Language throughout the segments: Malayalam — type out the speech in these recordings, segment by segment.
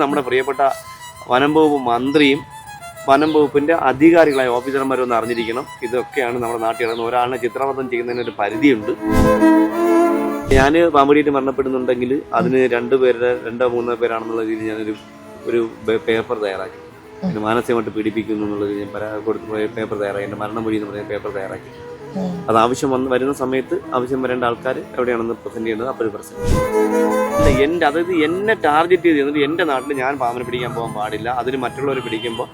നമ്മുടെ പ്രിയപ്പെട്ട വനം വകുപ്പ് മന്ത്രിയും വനം വകുപ്പിൻ്റെ അധികാരികളായ ഓഫീസർമാരും ഒന്ന് അറിഞ്ഞിരിക്കണം. ഇതൊക്കെയാണ് നമ്മുടെ നാട്ടിൽ നടക്കുന്നത്. ഒരാളിനെ ചിത്രവധം ചെയ്യുന്നതിനൊരു പരിധിയുണ്ട്. ഞാൻ പാമ്പടിയിട്ട് മരണപ്പെടുന്നുണ്ടെങ്കിൽ അതിന് 2 പേരുടെ 2-3 പേരാണെന്നുള്ള രീതിയിൽ ഞാനൊരു പേപ്പർ തയ്യാറാക്കി. എന്നെ മാനസികമായിട്ട് പീഡിപ്പിക്കുന്നു എന്നുള്ളത് ഞാൻ പേപ്പർ തയ്യാറാക്കി. എൻ്റെ മരണമൊഴി എന്ന് പറയുന്ന പേപ്പർ തയ്യാറാക്കി. അത് ആവശ്യം വരുന്ന സമയത്ത് ആവശ്യം വരേണ്ട ആൾക്കാർ എവിടെയാണെന്ന് പ്രസന്റ് ചെയ്യുന്നത് അപ്പോൾ പ്രസന്റ്. അതായത് എന്നെ ടാർഗറ്റ് ചെയ്ത് തന്നിട്ട് എൻ്റെ നാട്ടിൽ ഞാൻ പാമ്പിനെ പിടിക്കാൻ പോകാൻ പാടില്ല, അതിന് മറ്റുള്ളവരെ പിടിക്കുമ്പോൾ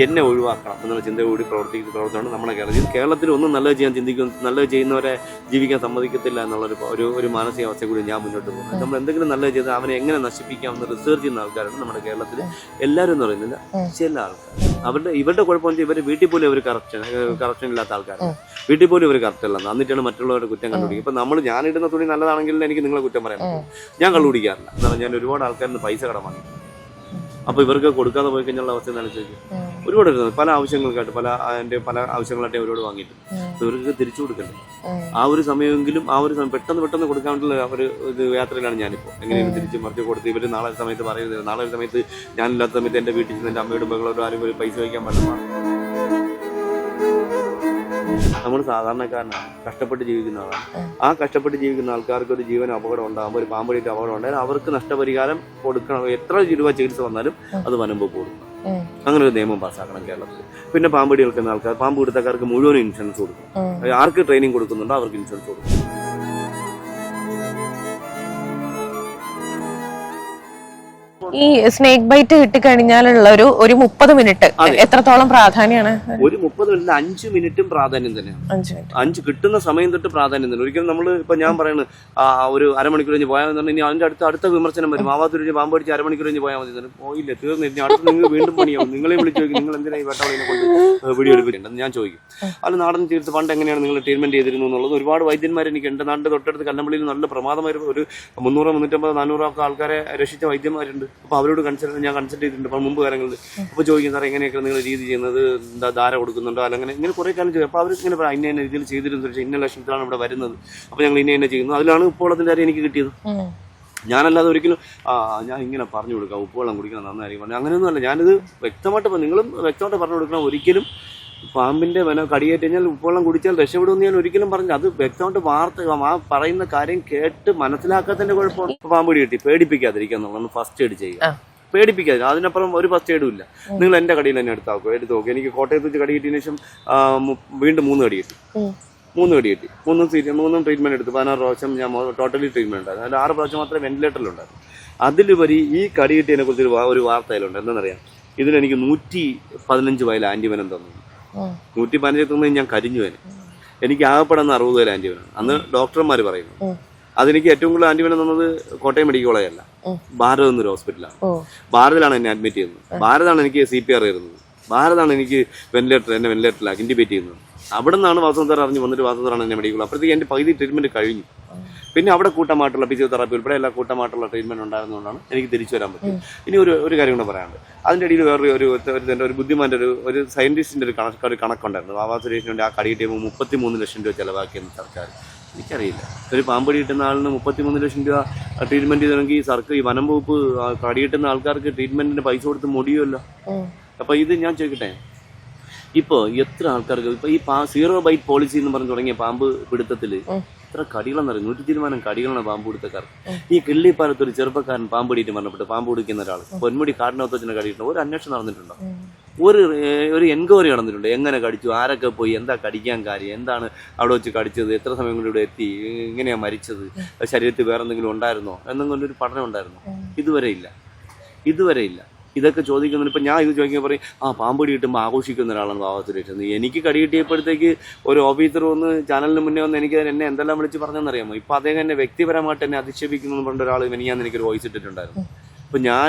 എന്നെ ഒഴിവാക്കണം എന്നുള്ള ചിന്തയോടി പ്രവർത്തനമാണ് നമ്മുടെ കേരളത്തിൽ ഒന്നും നല്ലത് ചെയ്യാൻ ചിന്തിക്കുന്നു, നല്ലത് ചെയ്യുന്നവരെ ജീവിക്കാൻ സമ്മതിക്കത്തില്ല എന്നുള്ളൊരു മാനസികാവസ്ഥ കൂടി ഞാൻ മുന്നോട്ട് പോകുന്നത്. നമ്മൾ എന്തെങ്കിലും നല്ലത് ചെയ്ത് അവനെ എങ്ങനെ നശിപ്പിക്കാമെന്ന് റിസർച്ച് ചെയ്യുന്ന ആൾക്കാരാണ് നമ്മുടെ കേരളത്തിൽ. എല്ലാവരും എന്ന് പറയുന്നില്ല, ചില ആൾക്കാർ. ഇവരുടെ കുഴപ്പമെന്ന് ഇവർ വീട്ടിൽ പോലും ഇവർ കറപ്ഷൻ ഇല്ലാത്ത ആൾക്കാരാണ്. വീട്ടിൽ പോലും ഇവർ കറക്റ്റ് അല്ല, എന്നിട്ടാണ് മറ്റുള്ളവരുടെ കുറ്റം കണ്ടുപിടിക്കും. ഇപ്പം ഞാനിടുന്ന തുണി നല്ലതാണെങ്കിൽ എനിക്ക് നിങ്ങളെ കുറ്റം പറയാൻ പറ്റും. ഞാൻ കള്ളുപിടിക്കാറില്ല, എന്നാൽ ഞാൻ ഒരുപാട് ആൾക്കാരിൽ പൈസ കടം വാങ്ങി. അപ്പോൾ ഇവർക്ക് കൊടുക്കാതെ പോയി കഴിഞ്ഞുള്ള അവസ്ഥ എന്താണെന്ന് ചോദിക്കും. ഒരുപാട് പല ആവശ്യങ്ങൾക്കായിട്ട് പല ആവശ്യങ്ങളായിട്ട് അവരോട് വാങ്ങിയിട്ട് ഇവർക്ക് തിരിച്ചു കൊടുക്കണ്ടേ. ആ ഒരു സമയമെങ്കിലും പെട്ടെന്ന് കൊടുക്കാൻ വേണ്ടിയുള്ള ഒരു യാത്രയിലാണ് ഞാനിപ്പോൾ. എങ്ങനെയാണ് തിരിച്ച് മറിച്ച് കൊടുത്ത് ഇവർ നാളെ സമയത്ത് പറയുന്നത്, നാളെ ഒരു സമയത്ത് ഞാനില്ലാത്ത സമയത്ത് എൻ്റെ വീട്ടിൽ നിന്ന് എൻ്റെ അമ്മയോടും മകളോടും ആരും ഒരു പൈസ വയ്ക്കാൻ പാടില്ല. നമ്മൾ സാധാരണക്കാരനാണ്, കഷ്ടപ്പെട്ട് ജീവിക്കുന്നതാണ്. ആ കഷ്ടപ്പെട്ട് ജീവിക്കുന്ന ആൾക്കാർക്ക് ഒരു ജീവൻ അപകടം ഉണ്ടാകുമ്പോൾ, ഒരു പാമ്പടിയിട്ട് അപകടം ഉണ്ടായാൽ അവർക്ക് നഷ്ടപരിഹാരം കൊടുക്കണം. എത്ര രൂപ ചികിത്സ വന്നാലും അത് വനം വകുപ്പ് കൊടുക്കണം. അങ്ങനെ ഒരു നിയമം പാസ്സാക്കണം കേരളത്തിൽ. പിന്നെ പാമ്പടി കേൾക്കുന്ന ആൾക്കാർ, പാമ്പ് പിടുത്തക്കാർക്ക് മുഴുവൻ ഇൻഷുറൻസ് കൊടുക്കും. ആർക്ക് ട്രെയിനിങ് കൊടുക്കുന്നുണ്ടോ അവർക്ക് ഇൻഷുറൻസ് കൊടുക്കും. ഈ സ്നേക്ക് ബൈറ്റ് കിട്ടിക്കഴിഞ്ഞാലുള്ള ഒരു 30 മിനിറ്റ് എത്രത്തോളം പ്രാധാന്യമാണ്? ഒരു 30 മിനിറ്റ് 5 മിനിറ്റും പ്രാധാന്യം തന്നെയാണ്. 5 കിട്ടുന്ന സമയം തൊട്ട് പ്രാധാന്യം തന്നെ. ഒരിക്കലും നമ്മൾ ഇപ്പൊ ഞാൻ പറയുന്നത് ഒരു അരമണിക്കൂർ കഴിഞ്ഞ് പോയാൽ മതി, ഇനി അതിന്റെ അടുത്ത വിമർശനം വരും. ആവാത്തൊരു പാമ്പ് അടിച്ച് അരമണിക്കൂർ കഴിഞ്ഞ് പോയാൽ മതി. പോയില്ല, തീർന്നില്ല, അടുത്ത് നിങ്ങൾ വീണ്ടും പണിയാവും. നിങ്ങളെ വിളിച്ച് ചോദിക്കും, നിങ്ങൾ എന്തിനാ ഈ വേട്ടവളിനെ കൊണ്ട് വീഡിയോ എടുക്കുന്നുണ്ടെന്ന് ഞാൻ ചോദിക്കും. അത് നാടൻ ചികിത്സ പണ്ട് എങ്ങനെയാണ് നിങ്ങൾ ട്രീറ്റ്മെന്റ് ചെയ്തിരുന്നു എന്നുള്ളത് ഒരുപാട് വൈദ്യന്മാർ എനിക്ക് എൻ്റെ നാടിന്റെ തൊട്ടടുത്ത് കല്ലമ്പള്ളിയിൽ നല്ല പ്രമാദമായ ഒരു 300, 350, 400 ആൾക്കാരെ രക്ഷിച്ച വൈദ്യന്മാരുണ്ട്. അപ്പോൾ അവരോട് ഞാൻ കൺസൾട്ട് ചെയ്തിട്ടുണ്ട് മുമ്പ് കാലങ്ങളിൽ. അപ്പോൾ ചോദിക്കും, സാറേ എങ്ങനെയൊക്കെ നിങ്ങൾ രീതി ചെയ്യുന്നത്, എന്താ ധാര കൊടുക്കുന്നുണ്ടോ അല്ലെങ്കിൽ ഇങ്ങനെ കുറേ കാലം ചെയ്യും. അപ്പോൾ അവർ ഇങ്ങനെ പറയാം, ഇന്ന രീതിയിൽ ചെയ്തിരുന്നു, ഇന്ന ലക്ഷണത്തിലാണ് ഇവിടെ വരുന്നത്, അപ്പോൾ ഞങ്ങൾ ഇന്ന ചെയ്യുന്നു. അതിലാണ് ഇപ്പോൾ അതിൻ്റെ കാര്യം എനിക്ക് കിട്ടിയത്. ഞാനല്ലാതെ ഒരിക്കലും ഞാൻ ഇങ്ങനെ പറഞ്ഞു കൊടുക്കാം ഉപ്പുവെള്ളം കുടിക്കണം നന്നായിരിക്കും പറഞ്ഞു, അങ്ങനെയൊന്നുമല്ല. ഞാനിത് വ്യക്തമായിട്ട് നിങ്ങളും വ്യക്തമായിട്ട് പറഞ്ഞു കൊടുക്കണം. ഒരിക്കലും പാമ്പിന്റെ കടിയേറ്റ് കഴിഞ്ഞാൽ ഉപ്പുവെള്ളം കുടിച്ചാൽ രക്ഷപ്പെടുമെന്ന് ഞാൻ ഒരിക്കലും പറഞ്ഞു. അത് വ്യക്തമായിട്ട് പറയുന്ന കാര്യം കേട്ട് മനസ്സിലാക്കാത്തതിന്റെ കുഴപ്പമാണ്. പാമ്പ് കിട്ടി പേടിപ്പിക്കാതിരിക്കുക എന്നുള്ളതാണ് ഫസ്റ്റ് എയ്ഡ് ചെയ്യുക. പേടിപ്പിക്കാതിരിക്കുക, അതിനപ്പുറം ഒരു ഫസ്റ്റ് എയ്ഡും ഇല്ല. നിങ്ങൾ എൻ്റെ കടിയിൽ തന്നെ എടുത്ത് നോക്കും. എനിക്ക് കോട്ടയത്ത് വെച്ച് കടി കിട്ടിയതിനു ശേഷം വീണ്ടും 3 കടി കിട്ടി. 3 ട്രീറ്റ്മെന്റ് എടുത്തു. 16 പ്രാവശ്യം ഞാൻ ടോട്ടലി ട്രീറ്റ്മെന്റ് ഉണ്ടായിരുന്നു. അതിൽ 6 പ്രാവശ്യം മാത്രമേ വെന്റിലേറ്ററിലുണ്ടായിരുന്നു. അതിലുപരി ഈ കടി കിട്ടിയതിനെ കുറിച്ച് ഒരു വാർത്തയിലുണ്ട്. എന്താണെന്നറിയാം, ഇതിലെനിക്ക് 115 വയൽ ആന്റിവനം തന്നു. 115 തന്നു ഞാൻ കരിഞ്ഞു വേന. എനിക്ക് ആകപ്പെടുന്ന 60 വയൽ ആന്റിവനം. അന്ന് ഡോക്ടർമാർ പറയുന്നു. അതെനിക്ക് ഏറ്റവും കൂടുതൽ ആന്റിവനം തന്നത് കോട്ടയം മെഡിക്കൽ കോളേജല്ല, ഭാരത് എന്നൊരു ഹോസ്പിറ്റലാണ്. ഭാരതിലാണ് എന്നെ അഡ്മിറ്റ് ചെയ്യുന്നത്. ഭാരതാണ് എനിക്ക് CPR ചെയ്യുന്നത്. ഭാരതാണ് എനിക്ക് എന്നെ വെന്റിലേറ്ററിലാക്കി ഇൻറ്റിബേറ്റ് ചെയ്യുന്നത്. അവിടെ നിന്നാണ് വാസവന്തർ അറിഞ്ഞ് വന്നിട്ട് വാസവന്തറാണ് എന്നെ മെഡിക്കൽ. അപ്പോഴത്തേക്ക് എൻ്റെ പകുതി ട്രീറ്റ്മെന്റ് കഴിഞ്ഞു. പിന്നെ അവിടെ കൂട്ടമായിട്ടുള്ള ഫിസിയോതെറാപ്പി ഉൾപ്പെടെ എല്ലാ കൂട്ടമായിട്ടുള്ള ട്രീറ്റ്മെന്റ് ഉണ്ടായിരുന്നതുകൊണ്ടാണ് എനിക്ക് തിരിച്ചു വരാൻ പറ്റും. ഇനി ഒരു കാര്യം കൂടെ പറയാനുണ്ട്. അതിൻ്റെ ഇടയിൽ ഒരു ബുദ്ധിമാന്റെ ഒരു സയന്റിസ്റ്റിന്റെ ഒരു കണക്കുണ്ടായിരുന്നു. വാവാ സുരേഷിന് വേണ്ടി ആ കടി കിട്ടിയപ്പോൾ 33 ലക്ഷം രൂപ ചെലവാക്കിയെന്ന് സർക്കാർ. എനിക്കറിയില്ല, ഒരു പാമ്പ് കിട്ടുന്ന ആളിന് 33 ലക്ഷം രൂപ ട്രീറ്റ്മെന്റ് ചെയ്തെങ്കിൽ ഈ വനം വകുപ്പ് കടി കിട്ടുന്ന ആൾക്കാർക്ക് ട്രീറ്റ്മെന്റിന് പൈസ കൊടുത്ത് മുടിയുമല്ലോ. അപ്പൊ ഇത് ഞാൻ ചോദിക്കട്ടെ, ഇപ്പോൾ എത്ര ആൾക്കാർക്ക് ഇപ്പൊ ഈ 0 ബൈറ്റ് പോളിസി എന്ന് പറഞ്ഞു തുടങ്ങിയ പാമ്പ് പിടുത്തത്തില് എത്ര കടികളെന്നറിയും? 100% കടികളാണ് പാമ്പ് പിടുത്തക്കാർ. ഈ കിള്ളിപ്പാലത്ത് ഒരു ചെറുപ്പക്കാരൻ പാമ്പ് പിടിയിട്ട് മരണപ്പെട്ടു. പാമ്പ് പിടിക്കുന്ന ഒരാൾ പൊന്മുടി കാടിനകത്തച്ഛനെ കടിയിട്ടുണ്ടോ? ഒരു അന്വേഷണം നടന്നിട്ടുണ്ടോ? ഒരു എൻക്വയറി നടന്നിട്ടുണ്ട്. എങ്ങനെ കടിച്ചു, ആരൊക്കെ പോയി, എന്താ കടിക്കാൻ കാര്യം, എന്താണ് അവിടെ വെച്ച് കടിച്ചത്, എത്ര സമയം കൊണ്ട് ഇവിടെ എത്തി, എങ്ങനെയാ മരിച്ചത്, ശരീരത്തിൽ വേറെ എന്തെങ്കിലും ഉണ്ടായിരുന്നോ എന്നെങ്കിലും ഒരു പഠനം ഉണ്ടായിരുന്നോ? ഇതുവരെ ഇല്ല. ഇതൊക്കെ ചോദിക്കുന്നുണ്ട്. ഇപ്പം ഞാൻ ഇത് ചോദിക്കുമ്പോൾ പറയും, പാമ്പ് കടി കിട്ടുമ്പോൾ ആഘോഷിക്കുന്ന ഒരാളാണ് വാവാ സുരേഷ്. എനിക്ക് കടി കിട്ടിയപ്പോഴത്തേക്ക് ഒരു ഓഫീസർ വന്ന് ചാനലിന് മുന്നേ വന്ന് എന്നെ എന്തെല്ലാം വിളിച്ച് പറഞ്ഞെന്നറിയാമോ? ഇപ്പം അദ്ദേഹം എന്നെ വ്യക്തിപരമായിട്ട് എന്നെ അധിക്ഷേപിക്കുന്നു എന്ന് പറഞ്ഞ ഒരാൾ ഞാൻ എനിക്കൊരു വോയിസ് ഇട്ടിട്ടുണ്ടായിരുന്നു. അപ്പം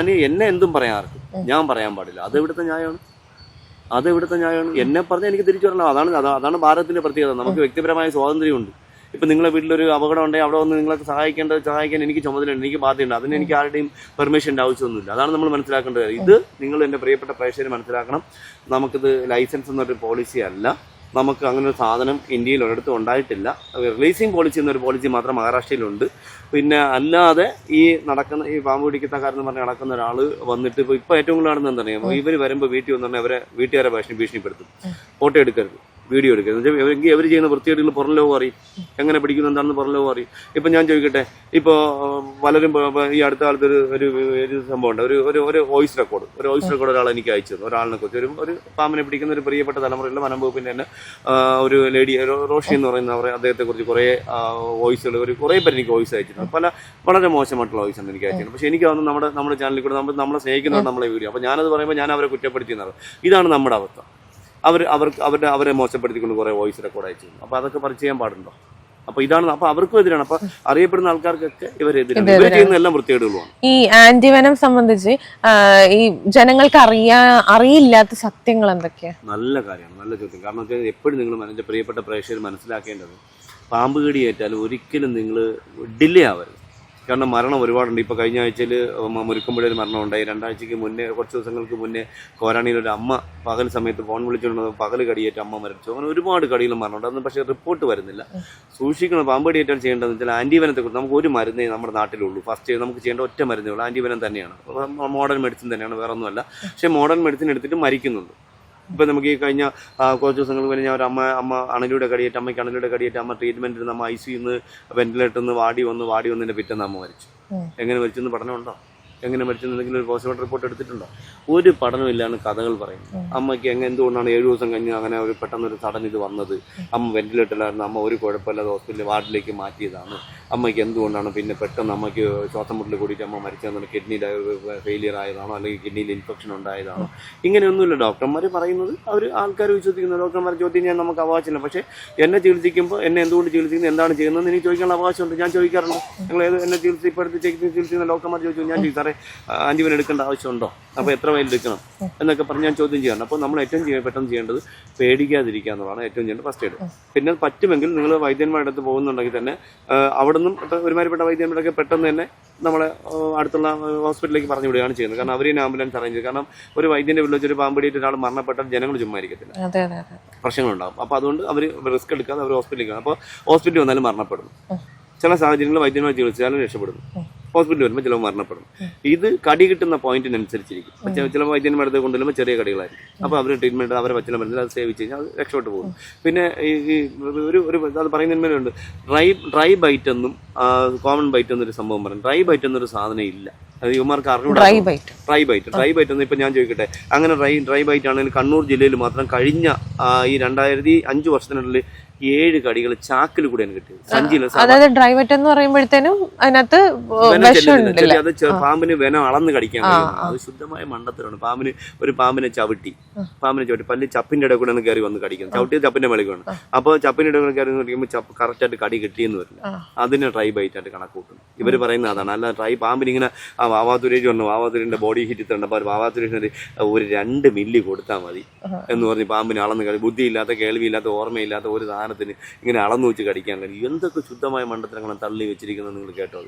എന്നെ എന്തും പറയാൻ ആർക്കും, ഞാൻ പറയാൻ പാടില്ല. അതെവിടുത്തെ ന്യായമാണ്? എന്നെ പറഞ്ഞാൽ എനിക്ക് തിരിച്ചു വരണം. അതാണ് ഭാരതത്തിന്റെ പ്രത്യേകത. നമുക്ക് വ്യക്തിപരമായ സ്വാതന്ത്ര്യമുണ്ട്. ഇപ്പം നിങ്ങളെ വീട്ടിലൊരു അപകടം ഉണ്ടെങ്കിൽ അവിടെ വന്ന് നിങ്ങളെ സഹായിക്കാൻ എനിക്ക് ചുമതലയുണ്ട്, എനിക്ക് ബാധ്യതയുണ്ട്. അതിന് എനിക്ക് ആരുടെയും പെർമിഷൻ്റെ ആവശ്യമൊന്നുമില്ല. അതാണ് നമ്മൾ മനസ്സിലാക്കേണ്ടത്. ഇത് നിങ്ങൾ എൻ്റെ പ്രിയപ്പെട്ട പ്രേക്ഷകർ മനസ്സിലാക്കണം. നമുക്കിത് ലൈസൻസ് എന്നൊരു പോളിസി അല്ല. നമുക്ക് അങ്ങനെ ഒരു സാധനം ഇന്ത്യയിൽ ഒരിടത്തും ഉണ്ടായിട്ടില്ല. റിലീസിങ് പോളിസി എന്നൊരു പോളിസി മാത്രം മഹാരാഷ്ട്രയിലുണ്ട്. പിന്നെ അല്ലാതെ ഈ നടക്കുന്ന ഈ പാമ്പ് പിടിക്കത്തക്കാരെന്ന് പറഞ്ഞ് നടക്കുന്ന ഒരാൾ വന്നിട്ട് ഇപ്പോൾ ഏറ്റവും കൂടുതൽ നടന്നത് എന്താ പറയുക, ഇവർ വരുമ്പോൾ വീട്ടിൽ വന്നു പറഞ്ഞാൽ അവരെ വീട്ടുകാരെ ഭീഷണിപ്പെടുത്തും. ഫോട്ടോ എടുക്കരുത്, വീഡിയോ എടുക്കരുത്. എങ്കിൽ അവർ ചെയ്യുന്ന വൃത്തികേടുകൾ പുറം ലോകം അറിയും, എങ്ങനെ പിടിക്കുന്നു എന്താണെന്ന് പുറം ലോകം അറിയും. ഇപ്പം ഞാൻ ചോദിക്കട്ടെ, ഇപ്പോൾ പലരും ഈ അടുത്ത കാലത്ത് ഒരു സംഭവം ഉണ്ട്, ഒരു വോയിസ് റെക്കോർഡ് ഒരാൾ എനിക്ക് അയച്ചു തന്നു. ഒരാളിനെ കുറിച്ച് ഒരു പാമ്പിനെ പിടിക്കുന്ന ഒരു പ്രിയപ്പെട്ട തലമുറയിലെ വനം വകുപ്പിന്റെ തന്നെ ഒരു ലേഡി റോഷി എന്ന് പറയുന്ന അദ്ദേഹത്തെ കുറിച്ച് കുറേ വോയിസുകൾ കുറേ പേര് എനിക്ക് വോയിസ് അയച്ചിട്ടുണ്ട്. വളരെ മോശമായിട്ടുള്ള വോയിസ് ആണ് എനിക്ക് അയച്ചിട്ടുണ്ട്. പക്ഷെ എനിക്ക് തോന്നുന്നു നമ്മുടെ ചാനലിൽ കൂടെ നമ്മളെ സ്നേഹിക്കുന്നവർ നമ്മളെ വീഡിയോ. അപ്പോൾ ഞാനത് പറയുമ്പോൾ ഞാൻ അവരെ കുറ്റപ്പെടുത്തിയെന്നത് ഇതാണ് നമ്മുടെ അവസ്ഥ. അവരെ മോശപ്പെടുത്തിക്കൊണ്ട് കുറേ വോയിസ് റെക്കോർഡ് അയച്ചു. അപ്പോൾ അതൊക്കെ പറിച്ച് ചെയ്യാൻ പാടുണ്ടോ? അപ്പൊ ഇതാണ്, അപ്പൊ അവർക്കും എതിരാണ്. അപ്പൊ അറിയപ്പെടുന്ന ആൾക്കാർക്കൊക്കെ ഇവരെതിരാണ്. ഇവർ ചെയ്യുന്ന എല്ലാം വൃത്തികേടുകളുമാണ്. ഈ ആന്റിവനം സംബന്ധിച്ച് ഈ ജനങ്ങൾക്ക് അറിയില്ലാത്ത സത്യങ്ങൾ എന്തൊക്കെയാ? നല്ല കാര്യമാണ്, നല്ല ചോദ്യം. കാരണം വെച്ചാൽ എപ്പോഴും നിങ്ങൾ എൻ്റെ പ്രിയപ്പെട്ട പ്രേക്ഷകർ മനസ്സിലാക്കേണ്ടത്, പാമ്പ് കടിയേറ്റാൽ ഒരിക്കലും നിങ്ങൾ ഡിലേ ആവരുത്. കാരണം മരണം ഒരുപാടുണ്ട്. ഇപ്പോൾ കഴിഞ്ഞ ആഴ്ചയിൽ മുരുക്കുമ്പുഴ ഒരു മരണം ഉണ്ടായി. 2 ആഴ്ചയ്ക്ക് മുന്നേ, കുറച്ച് ദിവസങ്ങൾക്ക് മുന്നേ കോരാണിയിലൊരു അമ്മ പകൽ സമയത്ത് ഫോൺ വിളിച്ചുകൊണ്ട് പകൽ കടിയേറ്റ് അമ്മ മരിച്ചു. അങ്ങനെ ഒരുപാട് കടികളും മരണമുണ്ട്. അതൊന്നും പക്ഷേ റിപ്പോർട്ട് വരുന്നില്ല. സൂക്ഷിക്കണം. പാമ്പ് കടിയേറ്റാൽ ചെയ്യേണ്ടതെന്ന് വെച്ചാൽ ആന്റിവനത്തെക്കുറിച്ച് നമുക്ക് ഒരു മരുന്നേ നമ്മുടെ നാട്ടിലുള്ളൂ. ഫസ്റ്റ് നമുക്ക് ചെയ്യേണ്ട ഒറ്റ മരുന്നേ ഉള്ളൂ, ആന്റിവനം തന്നെയാണ്. മോഡേൺ മെഡിസിൻ തന്നെയാണ്, വേറെ ഒന്നുമല്ല. പക്ഷേ മോഡേൺ മെഡിസിൻ എടുത്തിട്ട് മരിക്കുന്നുണ്ട്. ഇപ്പം നമുക്ക് ഈ കഴിഞ്ഞ കുറച്ച് ദിവസങ്ങൾക്ക് മുന്നേ ഞാൻ ഒരു അമ്മ അണലിയുടെ കടിയേറ്റ്, അമ്മയ്ക്ക് അണലിയുടെ കടിയേറ്റ് അമ്മ ട്രീറ്റ്മെൻറ്റിൽ നമ്മൾ ICU വെന്റിലേറ്ററിൽ നിന്ന് വാടി വന്നതിൻ്റെ പിറ്റേന്ന് അമ്മ മരിച്ചു. എങ്ങനെ മരിച്ചെന്ന് പഠനമുണ്ടോ? എങ്ങനെ മരിച്ചെന്നെങ്കിലും ഒരു പോസ്റ്റ്മോർട്ടം റിപ്പോർട്ട് എടുത്തിട്ടുണ്ടോ? ഒരു പഠനമില്ലാണ് കഥകൾ പറയുന്നത്. അമ്മയ്ക്ക് എന്തുകൊണ്ടാണ് 7 ദിവസം കഴിഞ്ഞ് അങ്ങനെ ഒരു പെട്ടെന്നൊരു സഡൻ ഇത് വന്നത്? അമ്മ വെന്റിലേറ്ററിലായിരുന്നു, അമ്മ ഒരു കുഴപ്പമില്ലാതെ ഹോസ്പിറ്റലിൽ വാർഡിലേക്ക് മാറ്റിയതാണ്. അമ്മയ്ക്ക് എന്തുകൊണ്ടാണ് പിന്നെ പെട്ടെന്ന് അമ്മയ്ക്ക് ശ്വാസം മുട്ടൽ കൂടിയിട്ട് അമ്മ മരിച്ചതെന്ന്, കിഡ്നിയിൽ ഫെയിലിയർ ആയതാണോ അല്ലെങ്കിൽ കിഡ്നിയിൽ ഇൻഫെക്ഷൻ ഉണ്ടായതാണോ? ഇങ്ങനെയൊന്നുമില്ല ഡോക്ടർമാർ പറയുന്നത്. ആൾക്കാർ വിശ്വസിക്കുന്ന ഡോക്ടർമാർ ചോദ്യം ചെയ്യാൻ നമുക്ക് അവകാശമില്ല. പക്ഷേ എന്നെ ചികിത്സിക്കുമ്പോൾ എന്നെ എന്തുകൊണ്ട് ചികിത്സിക്കുന്നത്, എന്താണ് ചെയ്യുന്നതെന്ന് എനിക്ക് ചോദിക്കാനുള്ള അവകാശമുണ്ട്. ഞാൻ ചോദിക്കാറുണ്ട്. നിങ്ങൾ എന്നെ ചികിത്സിക്കുന്ന ഡോക്ടർമാർ ചോദിച്ചു, ഞാൻ സാറേ ആന്റിവനം എടുക്കേണ്ട ആവശ്യമുണ്ടോ, അപ്പോൾ എത്ര വയൽ എടുക്കണം എന്നൊക്കെ പറഞ്ഞ് ഞാൻ ചോദ്യം ചെയ്യാറുണ്ട്. അപ്പോൾ നമ്മൾ ഏറ്റവും പെട്ടെന്ന് ചെയ്യേണ്ടത് പേടിക്കാതിരിക്കുക എന്നുള്ളതാണ് ഏറ്റവും ചെയ്യേണ്ടത് ഫസ്റ്റ് എയ്ഡ്. പിന്നെ പറ്റുമെങ്കിൽ നിങ്ങൾ വൈദ്യന്മാരുടെ അടുത്ത് പോകുന്നുണ്ടെങ്കിൽ തന്നെ അവിടെ നിന്നും ഒരുമാതിരിപ്പെട്ട വൈദ്യന്മാരൊക്കെ പെട്ടെന്ന് തന്നെ നമ്മളെ അടുത്തുള്ള ഹോസ്പിറ്റലിലേക്ക് പറഞ്ഞു വിടുകയാണ് ചെയ്യുന്നത്. കാരണം അവരെ ആംബുലൻസ് അറേഞ്ച് ചെയ്യും. കാരണം ഒരു വൈദ്യന്റെ വീട്ടിൽ വെച്ചൊരു പാമ്പടിയിട്ട് ഒരാൾ മരണപ്പെട്ടാൽ ജനങ്ങൾ ചുമ്മാ ഇരിക്കത്തില്ല, പ്രശ്നങ്ങളുണ്ടാകും. അപ്പോൾ അതുകൊണ്ട് അവർ റിസ്ക് എടുക്കാതെ അവർ ഹോസ്പിറ്റലിലേക്ക്, അപ്പോൾ ഹോസ്പിറ്റലിൽ വന്നാലും മരണപ്പെടുന്നു. ചില സാഹചര്യങ്ങളിൽ വൈദ്യന്മാർ ചികിത്സിച്ചാലും രക്ഷപ്പെടുന്നു. ഹോസ്പിറ്റലിൽ വരുമ്പോൾ ചിലവ് മരണപ്പെടും. ഇത് കടി കിട്ടുന്ന പോയിന്റിനനുസരിച്ചിരിക്കും. ചില വൈദ്യന്മാരുടെ കൊണ്ടുവരുമ്പോൾ ചെറിയ കടികളായിരിക്കും. അപ്പോൾ അവർ ട്രീറ്റ്മെന്റ് അവരെ പച്ചില മരുന്നിൽ അത് സേവിച്ച് കഴിഞ്ഞാൽ അത് രക്ഷപ്പെട്ടു പോകും. പിന്നെ ഈ അത് പറയുന്നതിന്മേലുണ്ട് ഡ്രൈ ബൈറ്റ് എന്നും കോമൺ ബൈറ്റ് എന്നൊരു സംഭവം പറയും. ഡ്രൈ ബൈറ്റ് എന്നൊരു സാധനം ഇല്ല. അത് ഇവന്മാർക്ക് അറിഞ്ഞൂടാ. ഡ്രൈ ബൈറ്റ് എന്ന് ഇപ്പം ഞാൻ ചോദിക്കട്ടെ, അങ്ങനെ ഡ്രൈ ബൈറ്റ് ആണെങ്കിൽ കണ്ണൂർ ജില്ലയിൽ മാത്രം കഴിഞ്ഞ ഈ 2005 വർഷത്തിനുള്ളിൽ 7 കടികൾ ചാക്കിൽ കൂടെയാണ് കിട്ടിയത്, സഞ്ചിയിൽ. അതായത് ഡ്രൈ ബൈറ്റ് എന്ന് പറയുമ്പോഴത്തേനും അതിനകത്ത് അത് പാമ്പിന് വെനം അളന്ന് കടിക്കാൻ കഴിയും. അത് ശുദ്ധമായ മണ്ടത്തരമാണ്. പാമ്പിനെ ചവിട്ടി പല്ല് ചപ്പിന്റെ ഇടയിൽ കൂടെ കയറി വന്ന് കടിക്കുന്നത്. ചവിട്ടിയ ചപ്പിന്റെ മേളിൽ വേണം. അപ്പോൾ ചപ്പിന്റെ ഇടയിൽ കയറി കടിക്കുമ്പോൾ ചപ്പ് കറക്റ്റായിട്ട് കടി കിട്ടിയെന്ന് വരില്ല. അതിന് ഡ്രൈ ബൈറ്റ് ആയിട്ട് കണക്ക് കൂട്ടും. ഇവർ പറയുന്നത് അതാണ്. അല്ല പാമ്പിന് ഇങ്ങനെ വാവാതുരേജ് പറഞ്ഞു, വാവാതുരന്റെ ബോഡി ഹീറ്റ് ഇട്ടുണ്ട്, വാവാതുരേജിന് ഒരു 2 മില്ലി കൊടുത്താൽ മതി എന്ന് പറഞ്ഞ് പാമ്പിന് അളന്ന് കടി, ബുദ്ധിയില്ലാത്ത കേൾവിയില്ലാത്ത ഓർമ്മയില്ലാത്ത ഒരു സാധനത്തിന് ഇങ്ങനെ അളന്നു വെച്ച് കടിക്കാൻ കഴിയും. എന്തൊക്കെ ശുദ്ധമായ മണ്ടത്തരങ്ങളാണ് തള്ളി വെച്ചിരിക്കുന്നത് നിങ്ങൾ കേട്ടോ.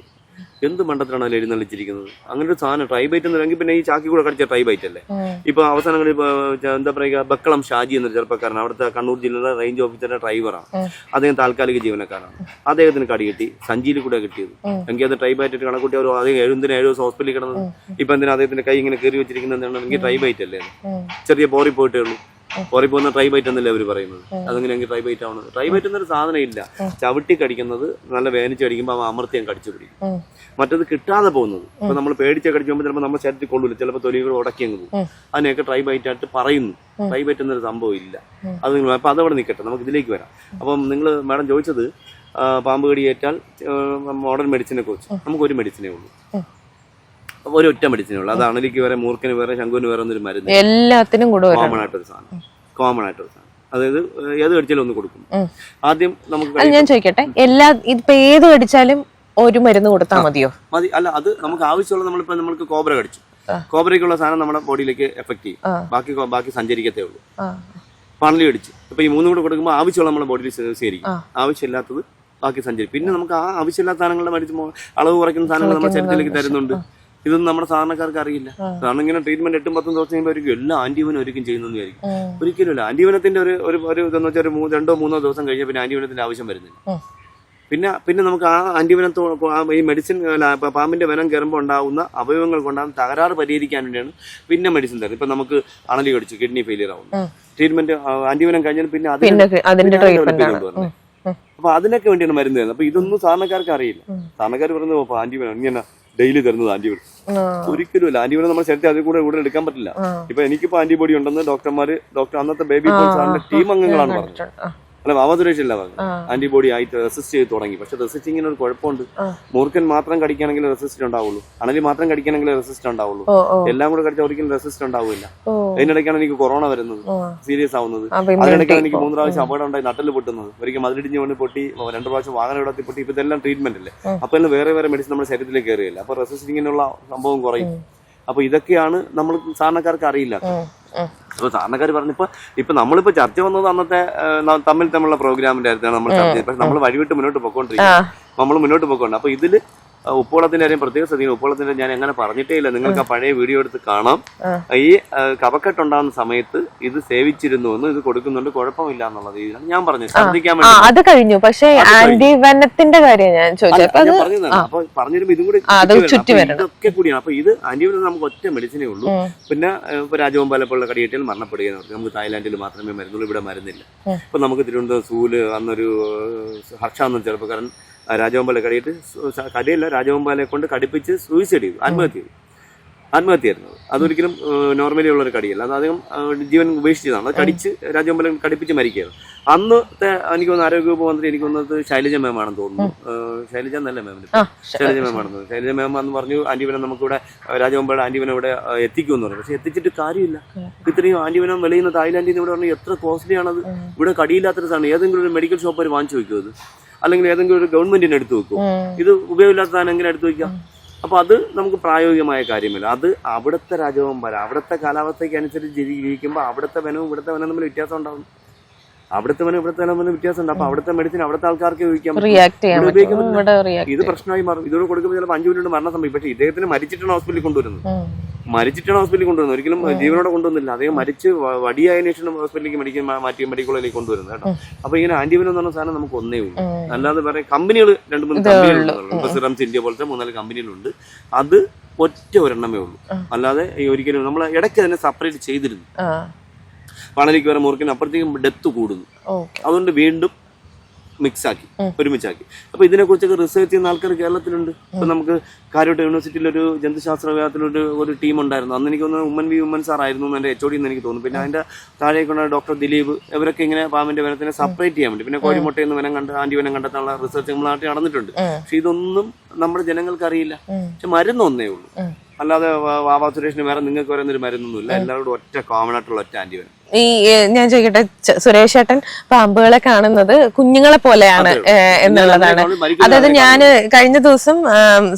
എന്ത് മണ്ടത്തിലാണ് അതിൽ എഴുന്നള്ളിച്ചിരിക്കുന്നത്? അങ്ങനെ ഒരു സാധനം ട്രൈ ബൈറ്റ് എന്ന് പറയുമെങ്കിൽ പിന്നെ ഈ ചാക്കി കൂടെ കടിച്ച ട്രൈ ബൈറ്റ് അല്ലേ? ഇപ്പൊ അവസാനങ്ങളിൽ എന്താ പറയുക, ബക്കളം ഷാജി എന്നൊരു ചെറുപ്പക്കാരൻ, അവിടുത്തെ കണ്ണൂർ ജില്ലയിലെ റേഞ്ച് ഓഫീസറുടെ ഡ്രൈവറാണ്. അദ്ദേഹം താൽക്കാലിക ജീവനക്കാരാണ്. അദ്ദേഹത്തിന് കടി കിട്ടി, സഞ്ചിയിൽ കൂടെ കിട്ടിയത്. എങ്കിൽ അത് ട്രൈ ബൈറ്റ് കണക്കൂട്ടി അവർ അദ്ദേഹം 7 ദിവസം ഹോസ്പിറ്റലിൽ കിടന്നത്. ഇപ്പൊ എന്തിനാ അദ്ദേഹത്തിന്റെ കൈ ഇങ്ങനെ കയറി വെച്ചിരിക്കുന്നത്? എന്താണെങ്കിൽ ട്രൈ ബൈറ്റ് അല്ലേ? ചെറിയ പോറി പോയിട്ടേ ഉള്ളൂ. പോറി പോകുന്ന ട്രൈ ബൈറ്റ് എന്നല്ലേ അവർ പറയുന്നത്. അതെങ്ങനെയെങ്കിൽ ട്രൈ ബൈറ്റ് ആവുന്നത്? ട്രൈ ബൈറ്റ് എന്നൊരു സാധനം ഇല്ല. ചവിട്ടി കടിക്കുന്നത് നല്ല വേനിച്ച് കടിക്കുമ്പോൾ അവ അമർത്തിയാൻ കടിച്ചു പിടിക്കും. മറ്റത് കിട്ടാതെ പോകുന്നത്, ഇപ്പൊ നമ്മൾ പേടിച്ച് കടിക്കുമ്പോൾ ചിലപ്പോൾ നമ്മുടെ ശരീരത്തിൽ കൊള്ളൂല, ചിലപ്പോൾ തൊലികൾ ഉടക്കിയങ്ങ് പോകും. അതിനെയൊക്കെ ട്രൈ ബൈറ്റ് ആയിട്ട് പറയുന്നു. ട്രൈ ബൈറ്റ് എന്നൊരു സംഭവം ഇല്ല. അത് നിങ്ങൾ അപ്പൊ അതവിടെ നിൽക്കട്ടെ, നമുക്ക് ഇതിലേക്ക് വരാം. അപ്പം നിങ്ങൾ മാഡം ചോദിച്ചത് പാമ്പ് കടിയേറ്റാൽ മോഡേൺ മെഡിസിനെ കുറിച്ച്. നമുക്കൊരു മെഡിസിനേ ഉള്ളൂ, ഒരൊറ്റ മെഡിസിനേ ഉള്ളൂ. അത് അണലിക്ക് വേറെ, മൂർഖന് വേറെ, ശംഖുവിന് വേറെ ഒന്നൊരു മരുന്ന്. എല്ലാത്തിനും കോമൺ ആയിട്ടൊരു സാധനം. അതായത് ഏത് കടിച്ചാലും ഒന്ന് കൊടുക്കും. ആദ്യം നമുക്ക് ഞാൻ ചോദിക്കട്ടെ, ഇപ്പൊ ഏത് കടിച്ചാലും ഒരു മരുന്ന് കൊടുത്താൽ മതിയോ? മതി. അല്ല, അത് നമുക്ക് ആവശ്യമുള്ള, നമ്മൾക്ക് കോബ്ര കടിച്ചു, കോബ്രയ്ക്കുള്ള സാധനം നമ്മുടെ ബോഡിയിലേക്ക് എഫക്ട് ചെയ്യും. ബാക്കി സഞ്ചരിക്കത്തേ ഉള്ളൂ. പണലി കടിച്ചു, ഇപ്പൊ ഈ 3 കൂടെ കൊടുക്കുമ്പോൾ ആവശ്യമുള്ള നമ്മുടെ ബോഡിയിൽ സ്വീകരിക്കും, ആവശ്യമില്ലാത്തത് ബാക്കി സഞ്ചരിക്കും. പിന്നെ നമുക്ക് ആ ആവശ്യമില്ലാത്ത സാധനങ്ങളുടെ മരുന്ന് അളവ് കുറയ്ക്കുന്ന സാധനങ്ങൾ നമ്മുടെ ശരീരത്തിലേക്ക് തരുന്നുണ്ട്. ഇതൊന്നും നമ്മുടെ സാധാരണക്കാർക്ക് അറിയില്ല. കാരണം ഇങ്ങനെ ട്രീറ്റ്മെന്റ് 8-10 ദിവസം കഴിയുമ്പോൾ ഒരിക്കലും എല്ലാ ആന്റിബയോനും ഒരിക്കലും ചെയ്യുന്നതെന്ന് വിചാരിക്കും. ഒരിക്കലുമില്ല. ആന്റിബയോനത്തിന്റെ ഒരു ഇതെന്ന് വെച്ചാൽ 2-3 ദിവസം കഴിഞ്ഞാൽ പിന്നെ ആന്റിബയോനത്തിന്റെ ആവശ്യം വരുന്നില്ല. പിന്നെ നമുക്ക് ആ ആന്റിബയോനത്തോ ഈ മെഡിസിൻ പാമ്പിന്റെ വെനം കയറുമ്പോൾ ഉണ്ടാകുന്ന അവയവങ്ങൾ കൊണ്ടാകുന്ന തകരാറ് പരിഹരിക്കാൻ വേണ്ടിയാണ് പിന്നെ മെഡിസിൻ തരുന്നത്. ഇപ്പൊ നമുക്ക് അണലി കടിച്ചു കിഡ്നി ഫെയിലിയർ ആവുന്നു, ട്രീറ്റ്മെന്റ് ആന്റിബയോനം കഴിഞ്ഞാൽ പിന്നെ കൊണ്ടുവരണം. അപ്പൊ അതിനൊക്കെ വേണ്ടിയാണ് മരുന്ന് തരുന്നത്. അപ്പൊ ഇതൊന്നും സാധാരണക്കാർക്ക് അറിയില്ല. സാധാരണക്കാർ പറയുന്നത് ആന്റിബയോനം ഇങ്ങനെ ഡെയിലി തരുന്നത് ആന്റിബയോണം ഒരിക്കലും ഇല്ല. ആന്റിബയോണം നമ്മുടെ ശരീരത്തിൽ അതിൽ കൂടെ എടുക്കാൻ പറ്റില്ല. ഇപ്പൊ എനിക്കിപ്പോ ആന്റിബോഡി ഉണ്ടെന്ന് ഡോക്ടർ അന്നത്തെ ബേബി സാറിന്റെ ടീം അംഗങ്ങളാണ് പറഞ്ഞത്. അല്ല, വാവതുരേഷില്ല പറഞ്ഞു ആന്റിബോഡി ആയിട്ട് റെസിസ്റ്റ് ചെയ്ത് തുടങ്ങി. പക്ഷെ റെസിസ്റ്റിങ്ങിന് ഒരു കുഴപ്പമുണ്ട്. മൂർഖൻ മാത്രം കടിക്കുകയാണെങ്കിൽ റെസിസ്റ്റ് ഉണ്ടാവുള്ളൂ, അണലി മാത്രം കടിക്കുകയാണെങ്കിൽ റെസിസ്റ്റ് ഉണ്ടാവുള്ളൂ. എല്ലാം കൂടെ കടിച്ചാൽ ഒരിക്കലും റെസിസ്റ്റ് ഉണ്ടാവില്ല. അതിനിടയ്ക്കാണ് എനിക്ക് കൊറോണ വരുന്നത്, സീരിയസ് ആവുന്നത്. അതിനിടയ്ക്കാണ് എനിക്ക് 3 പ്രാവശ്യം അപകടം ഉണ്ടായി, നട്ടല് പൊട്ടുന്നത്. ഒരിക്കൽ മതിലിടിഞ്ഞ് കൊണ്ട് പൊട്ടി, 2 പ്രാവശ്യം വാഹനം ഇടത്തി പൊട്ടി. ഇപ്പൊ ഇതെല്ലാം ട്രീറ്റ്മെന്റ് അല്ലേ. അപ്പൊ എല്ലാം വേറെ മെഡിസിൻ നമ്മുടെ ശരീരത്തിലേക്ക് കയറിയില്ല. അപ്പൊ റെസിസ്റ്റിങ്ങിനുള്ള സംഭവം കുറയും. അപ്പൊ ഇതൊക്കെയാണ് നമ്മൾ സാധാരണക്കാർക്ക് അറിയില്ല. അപ്പൊ സാധാരണക്കാർ ഇപ്പൊ നമ്മളിപ്പോ ചർച്ച വന്നത് അന്നത്തെ തമ്മിലുള്ള പ്രോഗ്രാമിന്റെ അടുത്താണ് നമ്മൾ ചർച്ച ചെയ്തത്. പക്ഷെ നമ്മൾ വഴിവിട്ട് മുന്നോട്ട് പോയിക്കൊണ്ടിരിക്കുന്നത്, നമ്മൾ മുന്നോട്ട് പോയിക്കൊണ്ട്. അപ്പൊ ഇതില് ഉപ്പുവെള്ളത്തിന്റെ കാര്യം പ്രത്യേക ശ്രദ്ധിക്കണം. ഉപ്പുവെള്ളത്തിന്റെ ഞാൻ അങ്ങനെ പറഞ്ഞിട്ടേ ഇല്ല. നിങ്ങൾക്ക് ആ പഴയ വീഡിയോ എടുത്ത് കാണാം. ഈ കഫക്കെട്ടുണ്ടാകുന്ന സമയത്ത് ഇത് സേവിച്ചിരുന്നു എന്ന്, ഇത് കൊടുക്കുന്നുണ്ട്, കുഴപ്പമില്ല എന്നുള്ള രീതിയിലാണ് ഞാൻ പറഞ്ഞത്. ശ്രദ്ധിക്കാൻ വേണ്ടി അത് കഴിഞ്ഞു. പക്ഷേ ആന്റിവെനത്തിന്റെ കാര്യം ഞാൻ പറഞ്ഞതാണ്. അപ്പൊ പറഞ്ഞിരുമ്പോ ഇതും കൂടി ഇതൊക്കെ കൂടിയാണ്. അപ്പൊ ഇത് ആന്റിവെനം നമുക്ക് ഒറ്റ മെഡിസിനേ ഉള്ളൂ. പിന്നെ ഇപ്പൊ രാജഗോപാലപ്പോലുള്ള കടിയേറ്റാൽ മരണപ്പെടുകയെന്ന് പറഞ്ഞു. നമുക്ക് തായ്ലാന്റിൽ മാത്രമേ മരുന്നുള്ളൂ, ഇവിടെ മരുന്നില്ല. ഇപ്പൊ നമുക്ക് തിരുവനന്തപുരം സൂല് അന്നൊരു ഹർഷ എന്ന ചെറുപ്പക്കാരൻ രാജഗോപാലെ കടിയല്ല, രാജഗോപാലെ കൊണ്ട് കടിപ്പിച്ച് സൂയിസൈഡ് ചെയ്തു, ആത്മഹത്യയായിരുന്നു. അതൊരിക്കലും നോർമലി ഉള്ളൊരു കടിയല്ല. അത് അദ്ദേഹം ജീവൻ ഉപേക്ഷിച്ചതാണ്. അത് കടിച്ച് രാജഗോപാലെ കടിപ്പിച്ച് മരിക്കുകയായിരുന്നു. അന്നത്തെ എനിക്ക് തോന്നുന്നു ആരോഗ്യവകുപ്പ് മന്ത്രി, എനിക്ക് തോന്നുന്നത് ശൈലജ മാമാണെന്ന് തോന്നുന്നു. ശൈലജ എന്നല്ല മാമിന്, ശൈലജ മാമാണെന്ന് തോന്നുന്നു. ശൈലജ മാമ എന്ന് പറഞ്ഞു ആന്റിവനം നമുക്കിവിടെ രാജഗോപാലയുടെ ആന്റിവനം ഇവിടെ എത്തിക്കുമെന്ന് പറഞ്ഞു. പക്ഷെ എത്തിച്ചിട്ട് കാര്യമില്ല. ഇത്രയും ആന്റിവനം വിളയുന്ന തായ്ലാന്റിൽ നിന്ന് ഇവിടെ പറഞ്ഞു എത്ര കോസ്റ്റ്ലി ആണത്. ഇവിടെ കടിയില്ലാത്തൊരു സാധനം ഏതെങ്കിലും ഒരു മെഡിക്കൽ ഷോപ്പ് വാങ്ങിച്ചു വെക്കും അത്, അല്ലെങ്കിൽ ഏതെങ്കിലും ഒരു ഗവൺമെന്റിന് എടുത്തു വെക്കും. ഇത് ഉപയോഗമില്ലാത്ത സാധനം എങ്ങനെ എടുത്തു വെക്കാം? അപ്പൊ അത് നമുക്ക് പ്രായോഗികമായ കാര്യമില്ല. അത് അവിടുത്തെ രാജഗോപാല അവിടുത്തെ കാലാവസ്ഥയ്ക്ക് അനുസരിച്ച് ജീവിക്കുമ്പോൾ അവിടുത്തെ വനവും ഇവിടുത്തെ വനം തമ്മിൽ വ്യത്യാസം ഉണ്ടാവും. അവിടുത്തെ വനം ഇവിടുത്തെ വനം തമ്മിൽ വ്യത്യാസം ഉണ്ട്. അപ്പൊ അവിടുത്തെ മെഡിസിൻ അവിടുത്തെ ആൾക്കാർക്ക് ഉപയോഗിക്കാൻ ഇത് പ്രശ്നമായി മാറും. ഇതോട് കൊടുക്കുമ്പോൾ ചിലപ്പോൾ 5 മിനിറ്റ് മരണം സംഭവിക്കും. പക്ഷേ ഇദ്ദേഹത്തിന് മരിച്ചിട്ടാണ് ഹോസ്പിറ്റലിൽ കൊണ്ടുവരുന്നത്. ഒരിക്കലും ജീവനോടെ കൊണ്ടുവന്നില്ല. അദ്ദേഹം മരിച്ച് വടിയായതിനു ശേഷം ഹോസ്പിറ്റലിലേക്ക് മെഡിക്കൽ കോളേജിലേക്ക് കൊണ്ടുവരുന്നത് കേട്ടോ. അപ്പൊ ഇങ്ങനെ ആന്റിവെനം എന്ന് പറഞ്ഞ സാധനം നമുക്ക് ഒന്നേ ഉള്ളൂ. അല്ലാതെ പറയാം കമ്പനികൾ 2-3 കമ്പനികളുണ്ട്. സിറംസ് ഇന്ത്യ പോലത്തെ 4-5 കമ്പനികളുണ്ട്. അത് ഒറ്റ ഒരെണ്ണമേ ഉള്ളൂ. അല്ലാതെ ഒരിക്കലും നമ്മൾ ഇടയ്ക്ക് തന്നെ സെപ്പറേറ്റ് ചെയ്തിരുന്നു. പണലിക്ക് വരെ മൂർക്കിന് അപ്പുറത്തേക്കും ഡെത്ത് കൂടുന്നു. അതുകൊണ്ട് വീണ്ടും ഒരുമിച്ചാക്കി. അപ്പൊ ഇതിനെക്കുറിച്ചൊക്കെ റിസർച്ച് ചെയ്യുന്ന ആൾക്കാർ കേരളത്തിലുണ്ട്. ഇപ്പൊ നമുക്ക് കാരോട്ട് യൂണിവേഴ്സിറ്റിയിൽ ഒരു ജന്തുശാസ്ത്ര വിഭാഗത്തിലൊരു ഒരു ടീം ഉണ്ടായിരുന്നു. അന്ന് എനിക്ക് തോന്നുന്നു ഉമ്മൻ സാർ ആയിരുന്നു എന്റെ HOD എന്ന് എനിക്ക് തോന്നുന്നു. പിന്നെ അതിന്റെ താഴേക്കുള്ള ഡോക്ടർ ദിലീപ്, ഇവരൊക്കെ ഇങ്ങനെ പാമ്പിന്റെ വനത്തിനെ സെപ്പറേറ്റ് ചെയ്യാൻ വേണ്ടി, പിന്നെ കോഴിമുട്ടയിൽ നിന്ന് ആന്റിവനം കണ്ടെത്താനുള്ള റിസർച്ച് നമ്മുടെ നാട്ടിൽ നടന്നിട്ടുണ്ട്. പക്ഷെ ഇതൊന്നും നമ്മുടെ ജനങ്ങൾക്ക് അറിയില്ല. പക്ഷെ മരുന്ന് ഒന്നേ ഉള്ളൂ. അല്ലാതെ വാവാ സുരേഷിന് വേറെ നിങ്ങൾക്ക് പറയുന്നൊരു മരുന്നൊന്നുമില്ല. എല്ലാവരോടും ഒറ്റ കോമൺ ആയിട്ടുള്ള ഒറ്റ ആന്റിവനം. ഈ ഞാൻ ചോദിക്കട്ടെ, സുരേഷ് ഏട്ടൻ പാമ്പുകളെ കാണുന്നത് കുഞ്ഞുങ്ങളെ പോലെയാണ് എന്നുള്ളതാണ്. അതായത് ഞാൻ കഴിഞ്ഞ ദിവസം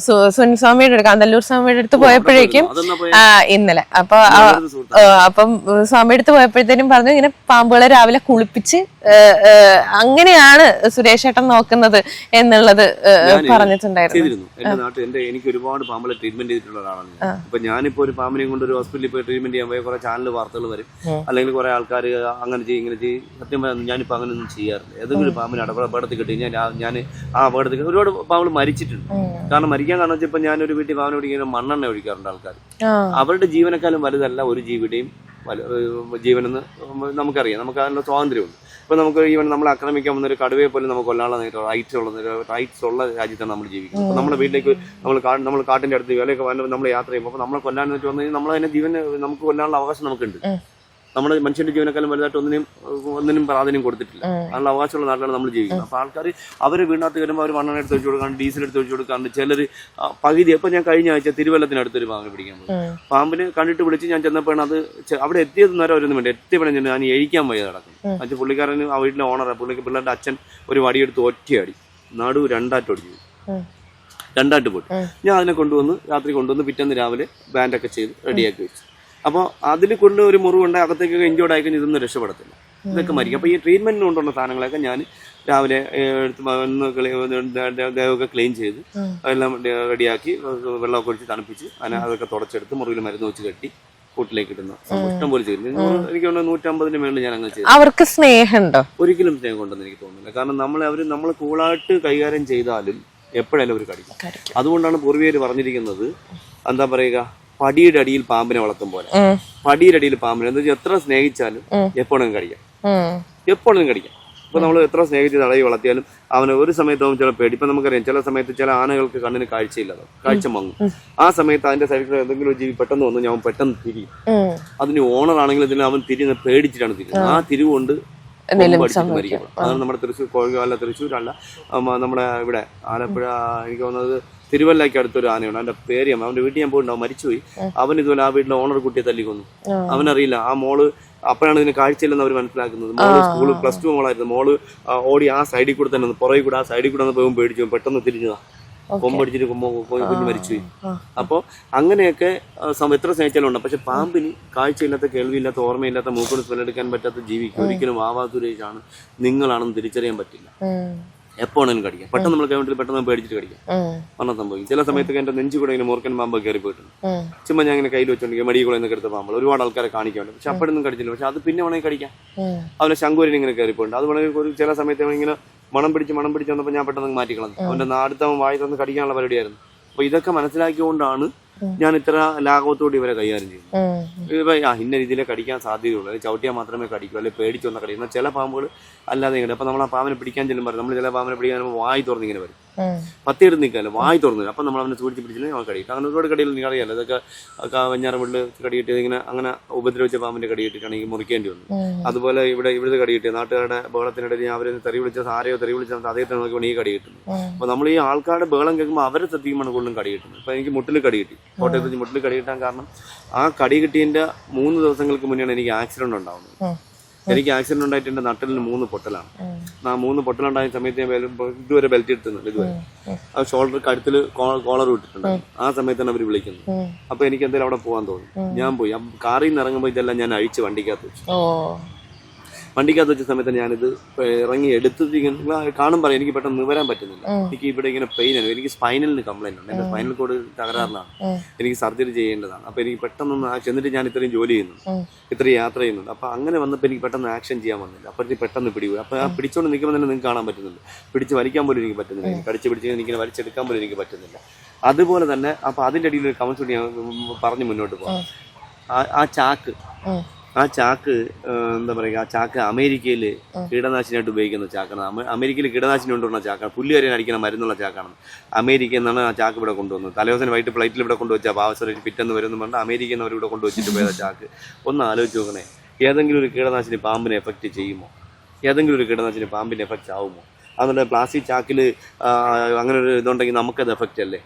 സ്വാമിയുടെ കാന്തല്ലൂർ സ്വാമിയുടെ അടുത്ത് പോയപ്പോഴേക്കും ഇന്നലെ അപ്പം സ്വാമിയുടെ അടുത്ത് പോയപ്പോഴത്തേനും പറഞ്ഞു ഇങ്ങനെ പാമ്പുകളെ രാവിലെ കുളിപ്പിച്ച് അങ്ങനെയാണ് സുരേഷ് ഏട്ടൻ നോക്കുന്നത് എന്നുള്ളത് പറഞ്ഞിട്ടുണ്ടായിരുന്നു. എന്റെ നാട്ടിൽ എനിക്ക് ഒരുപാട് പാമ്പുകളെ ട്രീറ്റ്മെന്റ് ചെയ്തിട്ടുള്ള ഒരാളാണ്. ഇപ്പൊ ഞാനിപ്പോ ഒരു പാമ്പിനെയും കൊണ്ട് ഒരു ഹോസ്പിറ്റലിൽ പോയി ട്രീറ്റ്മെന്റ് ചെയ്യാൻ പോയ കുറെ ചാനൽ വാർത്തകൾ വരും, അല്ലെങ്കിൽ കുറെ ആൾക്കാർ അങ്ങനെ ചെയ്യും ഇങ്ങനെ ചെയ്യും. സത്യം പറഞ്ഞാൽ ഞാനിപ്പോൾ അങ്ങനെയൊന്നും ചെയ്യാറില്ല. ഏതെങ്കിലും പാമ്പിന് അപകടത്തിൽ കിട്ടി ഞാൻ ആ അപകടത്തിൽ ഒരുപാട് പാമ്പുകൾ മരിച്ചിട്ടുണ്ട്. കാരണം മരിക്കാൻ കാരണം വെച്ചാൽ ഇപ്പൊ ഞാനൊരു വീട്ടിൽ പാമ്പിനെ പിടിക്കുന്ന മണ്ണെണ്ണ ഒഴിക്കാറുണ്ട് ആൾക്കാർ. അവരുടെ ജീവനേക്കാളും വലുതല്ല ഒരു ജീവിയുടെയും ജീവനെന്ന് നമുക്കറിയാം. നമുക്ക് അതിനുള്ള സ്വാതന്ത്ര്യമുണ്ട്. ഇപ്പൊ നമുക്ക് ഈവൻ നമ്മളെ ആക്രമിക്കാൻ വന്ന ഒരു കടുവയെ പോലും നമുക്ക് കൊല്ലാനുള്ള റൈറ്റ്സ് ഉള്ള രാജ്യത്താണ് നമ്മൾ ജീവിക്കുന്നത്. അപ്പൊ നമ്മുടെ വീട്ടിലേക്ക് നമ്മൾ കാട്ടിന്റെ അടുത്ത് വിലയൊക്കെ നമ്മൾ യാത്ര ചെയ്യുമ്പോൾ അപ്പൊ നമ്മളെ കൊല്ലാന്ന് വെച്ച് വന്നു കഴിഞ്ഞാൽ നമ്മളതിനെ ജീവന് നമുക്ക് കൊല്ലാനുള്ള അവകാശം നമുക്കുണ്ട്. നമ്മുടെ മനുഷ്യന്റെ ജീവനക്കാലം വലുതായിട്ട് ഒന്നിനും പ്രാധാന്യം കൊടുത്തിട്ടില്ല. അതിനുള്ള അവകാശമുള്ള നാട്ടിലാണ് നമ്മൾ ജീവിക്കുന്നത്. അപ്പൊ ആൾക്കാർ അവര് വീടിനകത്ത് വരുമ്പോൾ അവർ മണ്ണെണ്ണ എടുത്ത് വെച്ച് കൊടുക്കാണ്ട്, ഡീസൽ എടുത്ത് വെച്ച് കൊടുക്കാണ്ട്, ചിലർ പകുതി. ഇപ്പൊ ഞാൻ കഴിഞ്ഞ ആഴ്ച തിരുവല്ലത്തിനടുത്തൊരു പാമ്പിനെ പിടിക്കാൻ പോയി. പാമ്പിന് കണ്ടിട്ട് വിളിച്ച് ഞാൻ ചെന്നപ്പോഴാണ് അത് അവിടെ എത്തിയത് നേരം അവരൊന്നും വേണ്ട എത്തിയപ്പോഴും ഞാൻ എഴിക്കാൻ പോയത് നടക്കും. അത് പുള്ളിക്കാരന് ആ വീട്ടിലെ ഓണറാണ്. പിള്ളേരുടെ അച്ഛൻ ഒരു വടിയെടുത്ത് ഒറ്റയടി നടു രണ്ടാറ്റൊടിഞ്ഞു, രണ്ടായിട്ട് പോയി. ഞാൻ അതിനെ കൊണ്ടുവന്ന് രാത്രി കൊണ്ടുവന്ന് പിറ്റേന്ന് രാവിലെ ബാൻഡൊക്കെ ചെയ്ത് റെഡിയാക്കി വെച്ചു. അപ്പോൾ അതിൽ കൊണ്ട് ഒരു മുറിവുണ്ടായി, അകത്തേക്കൊക്കെ ഇഞ്ചോർഡ് ആയി കഴിഞ്ഞാൽ ഇതൊന്നും രക്ഷപ്പെടത്തില്ല. ഇതൊക്കെ മരിക്കും. അപ്പോൾ ഈ ട്രീറ്റ്മെന്റിന് കൊണ്ടുവന്ന സാധനങ്ങളൊക്കെ ഞാൻ രാവിലെ എടുത്ത് ദേഹമൊക്കെ ക്ലീൻ ചെയ്ത് എല്ലാം റെഡിയാക്കി വെള്ളമൊക്കെ ഒഴിച്ച് തണുപ്പിച്ച് അതൊക്കെ തുടച്ചെടുത്ത് മുറിയിൽ മരുന്ന് വെച്ച് കെട്ടി കൂട്ടിലേക്ക് ഇടുന്ന ഇഷ്ടം പോലെ ചെയ്തു. എനിക്ക് തോന്നുന്നു 150 മേളിൽ ഞാൻ അങ്ങനെ ചെയ്തു. അവർക്ക് സ്നേഹമുണ്ടോ? ഒരിക്കലും സ്നേഹം കൊണ്ടെന്ന് എനിക്ക് തോന്നുന്നില്ല. കാരണം നമ്മൾ കൂളായിട്ട് കൈകാര്യം ചെയ്താലും എപ്പോഴായാലും അവർ കടിക്കും. അതുകൊണ്ടാണ് പൂർവികർ പറഞ്ഞിരിക്കുന്നത്, എന്താ പറയുക, പടിയുടെ അടിയിൽ പാമ്പിനെ വളർത്തും പോലെ. പടിയുടെ അടിയിൽ പാമ്പിനെ എന്താ വെച്ചാൽ എത്ര സ്നേഹിച്ചാലും എപ്പോഴും കടിക്കാം, എപ്പോഴും കടിക്കാം. ഇപ്പൊ നമ്മൾ എത്ര സ്നേഹിച്ച് തടയി വളർത്തിയാലും അവന് ഒരു സമയത്ത് അവൻ ചില പേടി. ഇപ്പൊ നമുക്കറിയാം, ചില സമയത്ത് ചില ആനകൾക്ക് കണ്ണിന് കാഴ്ചയില്ലാതെ കാഴ്ച മങ്ങും. ആ സമയത്ത് അതിന്റെ സൈഡിൽ എന്തെങ്കിലും ജീവി പെട്ടെന്ന് വന്നു ഞാൻ പെട്ടെന്ന് തിരിയും. അതിന് ഓണർ ആണെങ്കിൽ ഇതിന് അവൻ തിരിയുന്ന പേടിച്ചിട്ടാണ് തിരിയുന്നത്. ആ തിരിവുകൊണ്ട് മരിക്കും. അതാണ് നമ്മുടെ തൃശ്ശൂരല്ല, നമ്മുടെ ഇവിടെ ആലപ്പുഴ, എനിക്ക് തോന്നുന്നത് തിരുവല്ലയ്ക്ക് അടുത്തൊരു ആനയുണ്ട്. അവന്റെ പേര് അവന്റെ വീട്ടിൽ ഞാൻ പോയിട്ടുണ്ടാവും, മരിച്ചുപോയി. അവൻ ഇതുപോലെ ആ വീട്ടിലെ ഓണർ കുട്ടിയെ തല്ലിക്കൊന്നു. അവനറിയില്ല. ആ മോള് അപ്പോഴാണ് ഇതിന് കാഴ്ചയില്ലെന്ന് അവർ മനസ്സിലാക്കുന്നത്. മോള് സ്കൂള് +2 മോളായിരുന്നു. മോള് ഓടി ആ സൈഡിൽ കൂടെ തന്നെ പുറകെ കൂടെ ആ സൈഡിൽ കൂടെ പോകുമ്പോൾ പേടിച്ചു, പെട്ടെന്ന് തിരിഞ്ഞതാ, കൊമ്പടിച്ചിട്ട് കുഞ്ഞ് മരിച്ചുപോയി. അപ്പോൾ അങ്ങനെയൊക്കെ എത്ര സ്നേഹിച്ചാലും ഉണ്ട്. പക്ഷെ പാമ്പിന് കാഴ്ചയില്ലാത്ത, കേൾവിയില്ലാത്ത, ഓർമ്മയില്ലാത്ത, മൂക്കിന് സ്മെല്ലെടുക്കാൻ പറ്റാത്ത ജീവിക്ക് ഒരിക്കലും ആവാതുരേഷാണ് നിങ്ങളാണെന്ന് തിരിച്ചറിയാൻ പറ്റില്ല. എപ്പോഴാണെങ്കിലും കടിക്കാം. പെട്ടെന്ന് നമ്മൾ കൈവണ്ടിൽ പെട്ടെന്ന് പേടിച്ചിട്ട് കടിക്കാം. മരണം സംഭവിക്കും. ചില സമയത്തൊക്കെ എന്റെ നെഞ്ചു കൂടെ ഇങ്ങനെ മൂർക്കൻ പാമ്പ് കയറി പോയിട്ടുണ്ട്. ചുമ്മാ ഞാൻ ഇങ്ങനെ കയ്യിൽ വെച്ചോണ്ടെങ്കിൽ മെഡിക്കൽ എന്നൊക്കെ എടുത്ത പാമ്പ് ഒരുപാട് ആൾക്കാരെ കാണിക്കാറുണ്ട്. പക്ഷെ അപ്പോഴൊന്നും കടിച്ചില്ല. പക്ഷെ അത് പിന്നെ വേണമെങ്കിൽ കടിക്കാം. അവനെ ശങ്കൂരിന് ഇങ്ങനെ കയറി പോയിട്ടുണ്ട്. അത് വേണമെങ്കിൽ ഒരു ചില സമയത്ത് ഇങ്ങനെ മണം പിടിച്ച് വന്നപ്പോൾ ഞാൻ പെട്ടെന്ന് മാറ്റിക്കളഞ്ഞു. അവന്റെ അടുത്ത വായി തന്ന് കടിക്കാനുള്ള പരിപാടിയായിരുന്നു. അപ്പൊ ഇതൊക്കെ മനസ്സിലാക്കിക്കൊണ്ടാണ് ഞാൻ ഇത്ര ലാഘവത്തോടെ ഇവരെ കൈകാര്യം ചെയ്യുന്നു. ഇപ്പൊ ഇന്ന രീതിയിലെ കടിക്കാൻ സാധ്യതയുള്ളൂ, അല്ലെങ്കിൽ ചവിട്ടിയാൽ മാത്രമേ കടിക്കൂ, അല്ലെങ്കിൽ പേടിച്ചൊന്ന കടിക്കും. എന്നാൽ ചില പാമ്പുകൾ അല്ലാതെ ഇങ്ങനെ. അപ്പൊ നമ്മൾ ആ പാമ്പിനെ പിടിക്കാൻ ചെല്ലുമ്പോൾ നമ്മൾ ചില പാമ്പിനെ പിടിക്കാൻ വായി തുറന്നിങ്ങനെ വരും, പത്തിയെടുത്ത് നിൽക്കാമല്ലോ, വായി തുറന്നു. അപ്പൊ നമ്മൾ അവനെ സൂക്ഷിച്ച് പിടിച്ചില്ലെങ്കിൽ അവൻ കടിക്കും. അങ്ങനെ ഒരുപാട് കടികൾ നിങ്ങൾക്ക് അറിയാമല്ലോ. ഇതൊക്കെ വെഞ്ഞാറമുള്ളിൽ കടിയിട്ട് ഇങ്ങനെ അങ്ങനെ ഉപദ്രവിച്ച പാമ്പിന്റെ കടിയിട്ടിട്ടാണ് ഈ മുറിക്കേണ്ടി വന്നു. അതുപോലെ ഇവിടുത്തെ കടിയിട്ട് നാട്ടുകാരുടെ ബഹളത്തിനിടയിൽ അവരെ തെറി വിളിച്ച ആരെയോ തെറി വിളിച്ച അദ്ദേഹത്തെ നോക്കിയാണ് ഈ കടി കിട്ടുന്നത്. അപ്പൊ നമ്മൾ ഈ ആൾക്കാരുടെ ബഹളം കേൾക്കുമ്പോൾ അവരെ ശ്രദ്ധിക്കുമ്പോൾ കൂടുതലും കടി കിട്ടുന്നത്. ഇപ്പൊ എനിക്ക് മുട്ടിൽ കടി കിട്ടി, കോട്ടയത്ത് മുട്ടിൽ കടി കിട്ടാൻ കാരണം ആ കടി കിട്ടിയതിന്റെ 3 ദിവസങ്ങൾക്ക് മുന്നെയാണ് എനിക്ക് ആക്സിഡന്റ് ഉണ്ടാവുന്നത്. എനിക്ക് ആക്സിഡന്റ് ഉണ്ടായിട്ട് എന്റെ നട്ടലിന് 3 പൊട്ടലാണ്. ആ 3 പൊട്ടലുണ്ടായ സമയത്ത് ഞാൻ ഇതുവരെ ബെൽറ്റ് ഇട്ടുന്നുണ്ട്. ഇതുവരെ ആ ഷോൾഡർ കഴുത്തിൽ കോളർ ഇട്ടിട്ടുണ്ട്. ആ സമയത്താണ് അവർ വിളിക്കുന്നത്. അപ്പൊ എനിക്ക് എന്തായാലും അവിടെ പോകാൻ തോന്നി. ഞാൻ പോയി. കാറിൽ നിന്ന് ഇറങ്ങുമ്പോൾ ഇതെല്ലാം ഞാൻ അഴിച്ച് വണ്ടിക്കകത്ത് വെച്ചു. വണ്ടിക്കകത്ത് വെച്ച സമയത്ത് ഞാനിത് ഇറങ്ങി എടുത്ത് കാണുമ്പോൾ എനിക്ക് പെട്ടെന്ന് നിവരാൻ പറ്റുന്നില്ല. എനിക്ക് ഇവിടെ ഇങ്ങനെ പെയിൻ ആണ്. എനിക്ക് സ്പൈനലിന് കംപ്ലൈന്റ് ഉണ്ട്. എന്റെ സ്പൈനൽ കോഡ് തകരാറിലാണ്. എനിക്ക് സർജറി ചെയ്യേണ്ടതാണ്. അപ്പൊ എനിക്ക് പെട്ടെന്ന് ചെന്നിട്ട് ഞാൻ ഇത്രയും ജോലി ചെയ്യുന്നു, ഇത്രയും യാത്ര ചെയ്യുന്നുണ്ട്. അപ്പൊ അങ്ങനെ വന്നപ്പോൾ എനിക്ക് പെട്ടെന്ന് ആക്ഷൻ ചെയ്യാൻ വന്നില്ല. അപ്പോഴത്തേക്ക് പെട്ടെന്ന് പിടികൂടി. അപ്പൊ ആ പിടിച്ചോണ്ട് നിൽക്കുമ്പോൾ തന്നെ നിങ്ങൾക്ക് കാണാൻ പറ്റുന്നുണ്ട്. പിടിച്ച് വലിക്കാൻ പോലും എനിക്ക് പറ്റുന്നില്ല. കടിച്ച് എനിക്കിങ്ങനെ വലിച്ചെടുക്കാൻ പോലും എനിക്ക് പറ്റുന്നില്ല. അതുപോലെ തന്നെ അപ്പൊ അതിന്റെ അടിയിൽ ഒരു കമന്റ് ഞാൻ പറഞ്ഞ് മുന്നോട്ട് പോകാം. ആ ചാക്ക് എന്താ പറയുക, ആ ചാക്ക് അമേരിക്കയിൽ കീടനാശിനിയായിട്ട് ഉപയോഗിക്കുന്ന ചാക്കാണ്. അമേരിക്കയിൽ കീടനാശിനി കൊണ്ടുവന്ന ചാക്കാണ്. പുല്ലുകാരൻ അടിക്കുന്ന മരുന്നുള്ള ചാക്കാണ്. അമേരിക്കയിൽ നിന്നാണ് ആ ചാക്ക് ഇവിടെ കൊണ്ടുവന്നത്. തലേദിവസം വൈകിട്ട് ഫ്ലൈറ്റിൽ ഇവിടെ കൊണ്ടുവച്ചാൽ പാവസരം പിറ്റെന്ന് വരുമെന്ന് പറഞ്ഞാൽ അമേരിക്കയിൽ നിന്ന് അവർ ഇവിടെ കൊണ്ടുവച്ചിട്ട് പോയതാ ചാക്ക്. ഒന്ന് ആലോചിച്ച് നോക്കണേ, ഏതെങ്കിലും ഒരു കീടനാശിനി പാമ്പിനെ എഫക്റ്റ് ചെയ്യുമോ? ഏതെങ്കിലും ഒരു കീടനാശിനി പാമ്പിന് എഫക്റ്റ് ആവുമോ? അതുകൊണ്ട് പ്ലാസ്റ്റിക് ചാക്കിൽ അങ്ങനെ ഒരു ഇതുണ്ടെങ്കിൽ നമുക്കത് എഫക്റ്റ് അല്ലേ?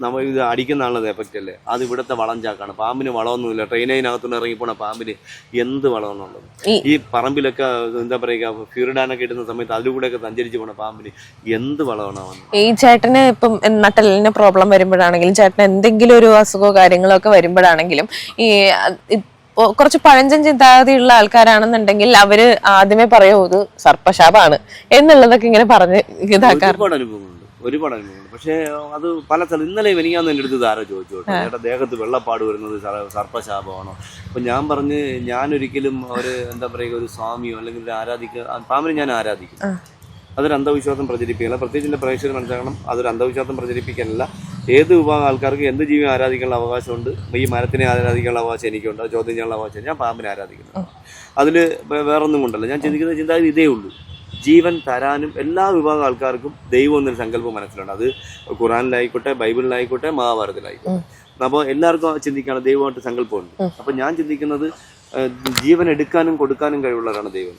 നമ്മൾ ഇത് അടിക്കുന്ന ആളുടെ എഫക്റ്റ് അല്ലേ? അത് ഇവിടുത്തെ വളം ചാക്കാണ്. പാമ്പിന് വളമൊന്നുമില്ല. ട്രെയിനകത്തുനിന്ന് ഇറങ്ങിപ്പോണ പാമ്പിന് എന്ത് വളമാണുള്ളത്? ഈ പറമ്പിലൊക്കെ എന്താ പറയുക, ഫ്യൂറിഡാനൊക്കെ ഇടുന്ന സമയത്ത് അതിലൂടെയൊക്കെ സഞ്ചരിച്ച് പോണ പാമ്പിന് എന്ത് വളമാണ്? ഈ ചേട്ടന് ഇപ്പം നട്ടലിന് പ്രോബ്ലം വരുമ്പോഴാണെങ്കിലും, ചേട്ടന് എന്തെങ്കിലും ഒരു അസുഖമോ കാര്യങ്ങളോ ഒക്കെ വരുമ്പോഴാണെങ്കിലും, ഈ കുറച്ച് പഴഞ്ചൻ ചിന്താഗതിയുള്ള ആൾക്കാരാണെന്നുണ്ടെങ്കിൽ അവര് ആദ്യമേ പറയൂ ഇത് സർപ്പശാപാണ് എന്നുള്ളതൊക്കെ ഇങ്ങനെ പറഞ്ഞ് ഇതാക്കാറുണ്ട്. ഒരുപാട് അനുഭവങ്ങളുണ്ട്. പക്ഷേ അത് പല സ്ഥലം ഇന്നലെ എനിക്കാന്ന് എൻ്റെ അടുത്ത് ധാര ചോദിച്ചു, ചേട്ടാ ദേഹത്ത് വെള്ളപ്പാട് വരുന്നത് സർപ്പശാപമാണോ? അപ്പൊ ഞാൻ പറഞ്ഞ് ഞാനൊരിക്കലും ഒരു എന്താ പറയുക ഒരു സ്വാമിയോ അല്ലെങ്കിൽ ഒരു പാമ്പിനെ ഞാൻ ആരാധിക്കും. അതൊരു അന്ധവിശ്വാസം പ്രചരിപ്പിക്കില്ല. പ്രത്യേകിച്ച് എൻ്റെ പ്രേക്ഷകർ മനസ്സിലാക്കണം, അതൊരു അന്ധവിശ്വാസം പ്രചരിപ്പിക്കാനല്ല. ഏത് വിഭാഗം ആൾക്കാർക്ക് എന്ത് ജീവിയെ ആരാധിക്കാനുള്ള അവകാശമുണ്ട്. ഈ മരത്തിനെ ആരാധിക്കാനുള്ള അവകാശം എനിക്കുണ്ട്. അത് ചോദ്യം ചെയ്യാനുള്ള അവകാശം. ഞാൻ പാമ്പിനെ ആരാധിക്കുന്നു. അതിൽ വേറൊന്നും കൊണ്ടല്ല. ഞാൻ ചിന്തിക്കുന്ന ചിന്താഗതി ഇതേ ഉള്ളൂ. ജീവൻ തരാനും എല്ലാ വിഭാഗം ആൾക്കാർക്കും ദൈവം എന്നൊരു സങ്കല്പം മനസ്സിലുണ്ട്. അത് ഖുറാനിലായിക്കോട്ടെ, ബൈബിളിലായിക്കോട്ടെ, മഹാഭാരതത്തിലായിക്കോട്ടെ. അപ്പോൾ എല്ലാവർക്കും ചിന്തിക്കാനുള്ള ദൈവമായിട്ട് സങ്കല്പമുണ്ട്. അപ്പൊ ഞാൻ ചിന്തിക്കുന്നത് ജീവൻ എടുക്കാനും കൊടുക്കാനും കഴിവുള്ളവരാണ് ദൈവം.